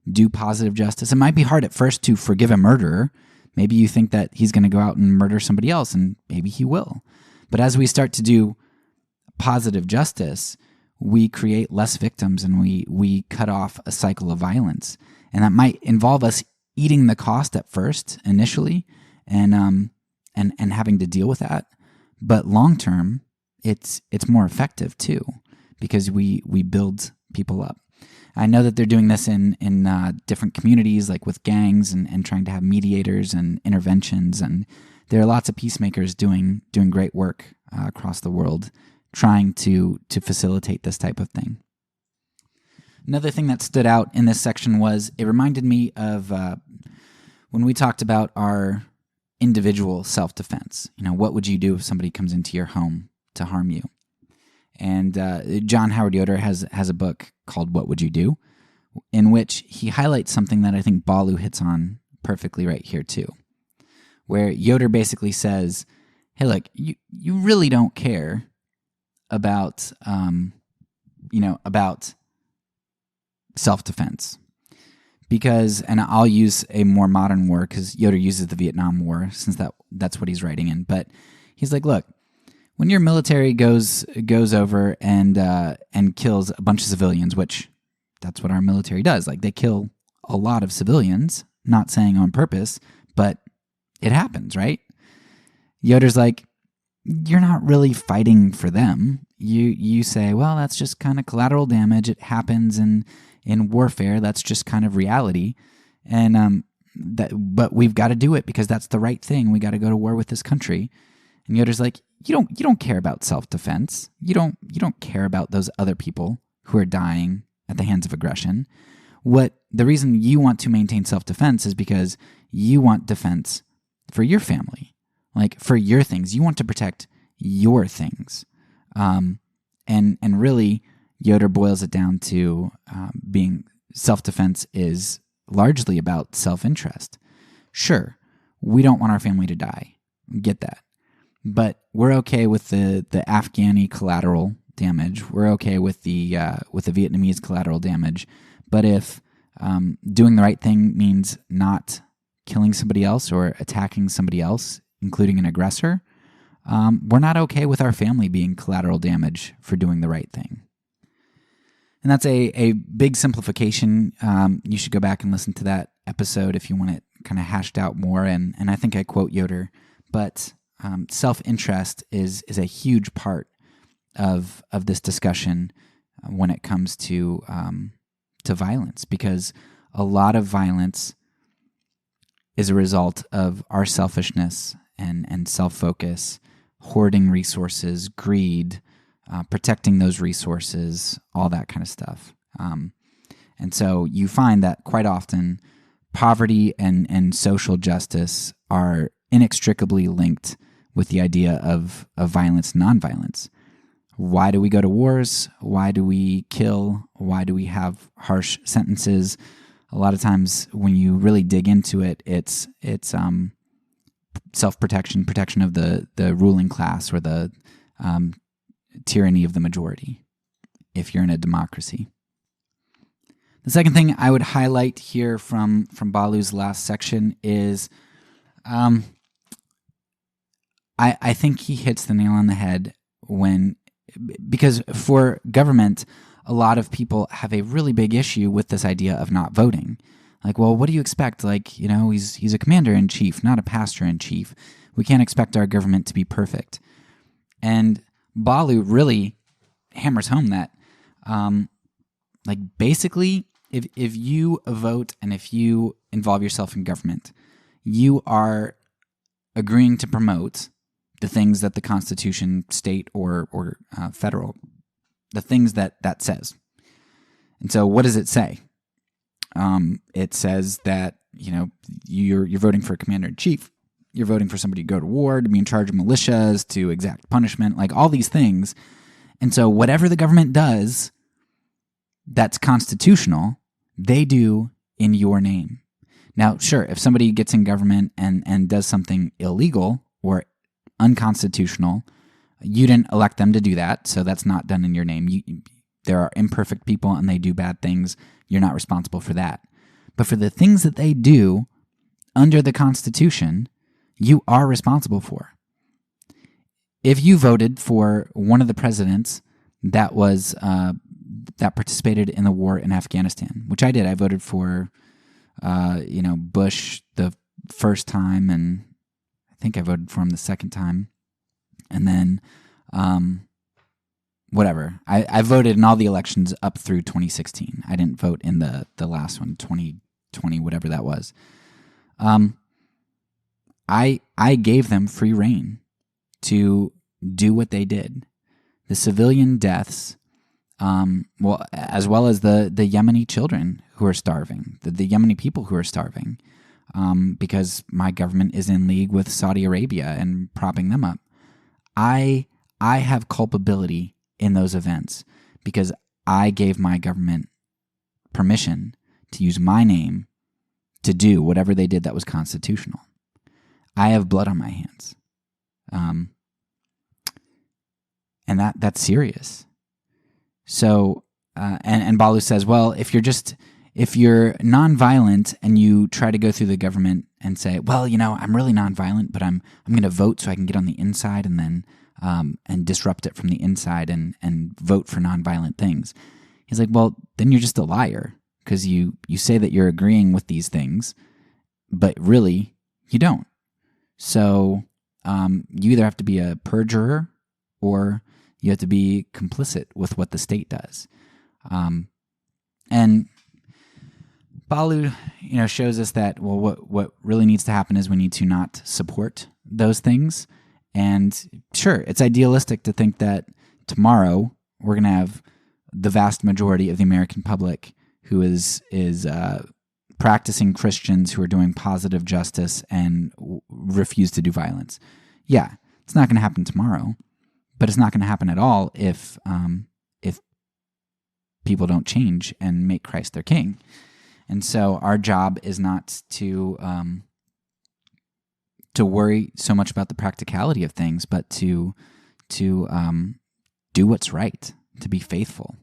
do positive justice? It might be hard at first to forgive a murderer. Maybe you think that he's going to go out and murder somebody else, and maybe he will. But as we start to do positive justice, we create less victims and we cut off a cycle of violence. And that might involve us eating the cost at first, initially, and having to deal with that. But long term, it's more effective too, because we build people up. I know that they're doing this in different communities, like with gangs and trying to have mediators and interventions. And there are lots of peacemakers doing great work across the world, trying to facilitate this type of thing. Another thing that stood out in this section was it reminded me of when we talked about our individual self-defense. What would you do if somebody comes into your home to harm you? And John Howard Yoder has a book called What Would You Do?, in which he highlights something that I think Ballou hits on perfectly right here too, where Yoder basically says, hey, look, you really don't care about, about self-defense. Because, and I'll use a more modern war because Yoder uses the Vietnam War since that's what he's writing in. But he's like, look, when your military goes over and kills a bunch of civilians, which that's what our military does. They kill a lot of civilians, not saying on purpose, but it happens, right? Yoder's like, you're not really fighting for them. You say, well, that's just kind of collateral damage. It happens in warfare. That's just kind of reality. And but we've got to do it because that's the right thing. We got to go to war with this country. And Yoder's like, you don't care about self-defense. You don't care about those other people who are dying at the hands of aggression. The reason you want to maintain self-defense is because you want defense for your family, like for your things. You want to protect your things. And really, Yoder boils it down to being self-defense is largely about self-interest. Sure, we don't want our family to die. Get that. But we're okay with the Afghani collateral damage. We're okay with the Vietnamese collateral damage. But if doing the right thing means not killing somebody else or attacking somebody else, including an aggressor, we're not okay with our family being collateral damage for doing the right thing. And that's a big simplification. You should go back and listen to that episode if you want it kind of hashed out more. And I think I quote Yoder, but self-interest is a huge part of this discussion when it comes to violence, because a lot of violence is a result of our selfishness and self-focus, hoarding resources, greed, protecting those resources, all that kind of stuff. And so you find that quite often poverty and social justice are inextricably linked with the idea of violence and nonviolence. Why do we go to wars? Why do we kill? Why do we have harsh sentences? A lot of times when you really dig into it, it's self-protection, protection of the ruling class or the tyranny of the majority, if you're in a democracy. The second thing I would highlight here from Ballou's last section is I think he hits the nail on the head because for government, a lot of people have a really big issue with this idea of not voting. Like, well, what do you expect? Like, he's a commander-in-chief, not a pastor-in-chief. We can't expect our government to be perfect. And Ballou really hammers home that, basically, if you vote and if you involve yourself in government, you are agreeing to promote the things that the Constitution, state or federal, the things that says. And so what does it say? It says that, you're voting for a commander-in-chief. You're voting for somebody to go to war, to be in charge of militias, to exact punishment, like all these things. And so whatever the government does that's constitutional, they do in your name. Now, sure, if somebody gets in government and does something illegal or unconstitutional, you didn't elect them to do that, so that's not done in your name. There are imperfect people and they do bad things. You're not responsible for that. But for the things that they do under the Constitution, you are responsible for. If you voted for one of the presidents that was that participated in the war in Afghanistan, which I did, I voted for Bush the first time, and I think I voted for him the second time, and then whatever. I voted in all the elections up through 2016. I didn't vote in the last one, 2020, whatever that was. I gave them free rein to do what they did. The civilian deaths, as well as the Yemeni children who are starving, the Yemeni people who are starving, because my government is in league with Saudi Arabia and propping them up. I have culpability in those events because I gave my government permission to use my name to do whatever they did that was constitutional. I have blood on my hands. And that's serious. So, and Ballou says, well, if you're nonviolent and you try to go through the government and say, well, I'm really nonviolent, but I'm going to vote so I can get on the inside and then and disrupt it from the inside and vote for nonviolent things. He's like, well, then you're just a liar because you say that you're agreeing with these things, but really you don't. So you either have to be a perjurer or you have to be complicit with what the state does. And Ballou, shows us that, well, what really needs to happen is we need to not support those things. And sure, it's idealistic to think that tomorrow we're going to have the vast majority of the American public who is practicing Christians who are doing positive justice and refuse to do violence. Yeah, it's not going to happen tomorrow, but it's not going to happen at all if people don't change and make Christ their king. And so our job is not to worry so much about the practicality of things, but to do what's right, to be faithful.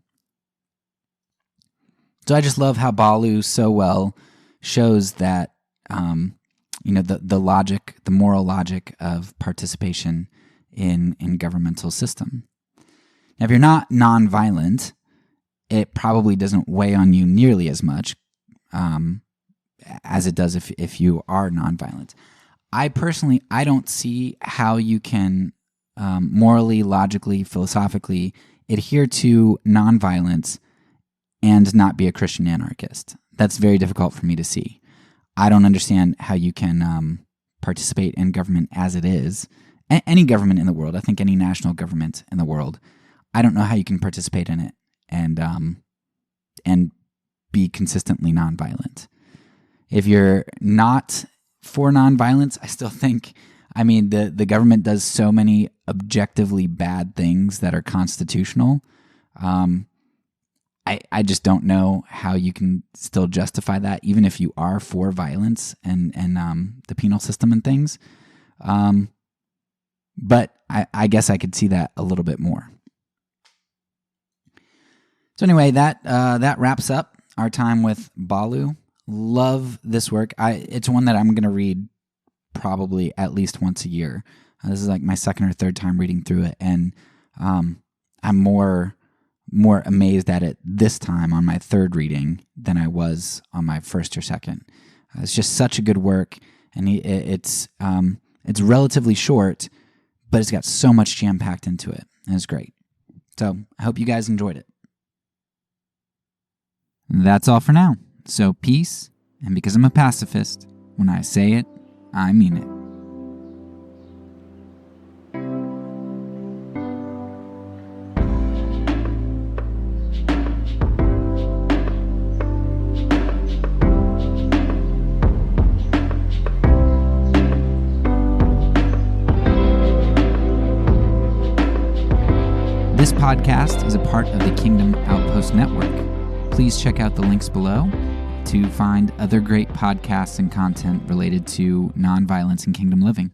So I just love how Ballou so well shows that the logic, the moral logic of participation in governmental system. Now, if you're not nonviolent, it probably doesn't weigh on you nearly as much as it does if you are nonviolent. I don't see how you can morally, logically, philosophically adhere to nonviolence and not be a Christian anarchist. That's very difficult for me to see. I don't understand how you can participate in government as it is. Any government in the world, I think any national government in the world, I don't know how you can participate in it and be consistently nonviolent. If you're not for nonviolence, I still think, the government does so many objectively bad things that are constitutional. I just don't know how you can still justify that, even if you are for violence and the penal system and things. But I guess I could see that a little bit more. So anyway, that wraps up our time with Ballou. Love this work. It's one that I'm going to read probably at least once a year. This is like my second or third time reading through it, and I'm more amazed at it this time on my third reading than I was on my first or second. It's just such a good work, and it's relatively short, but it's got so much jam-packed into it, and it's great. So I hope you guys enjoyed it. That's all for now. So peace, and because I'm a pacifist, when I say it, I mean it. This podcast is a part of the Kingdom Outpost Network. Please check out the links below to find other great podcasts and content related to nonviolence and kingdom living.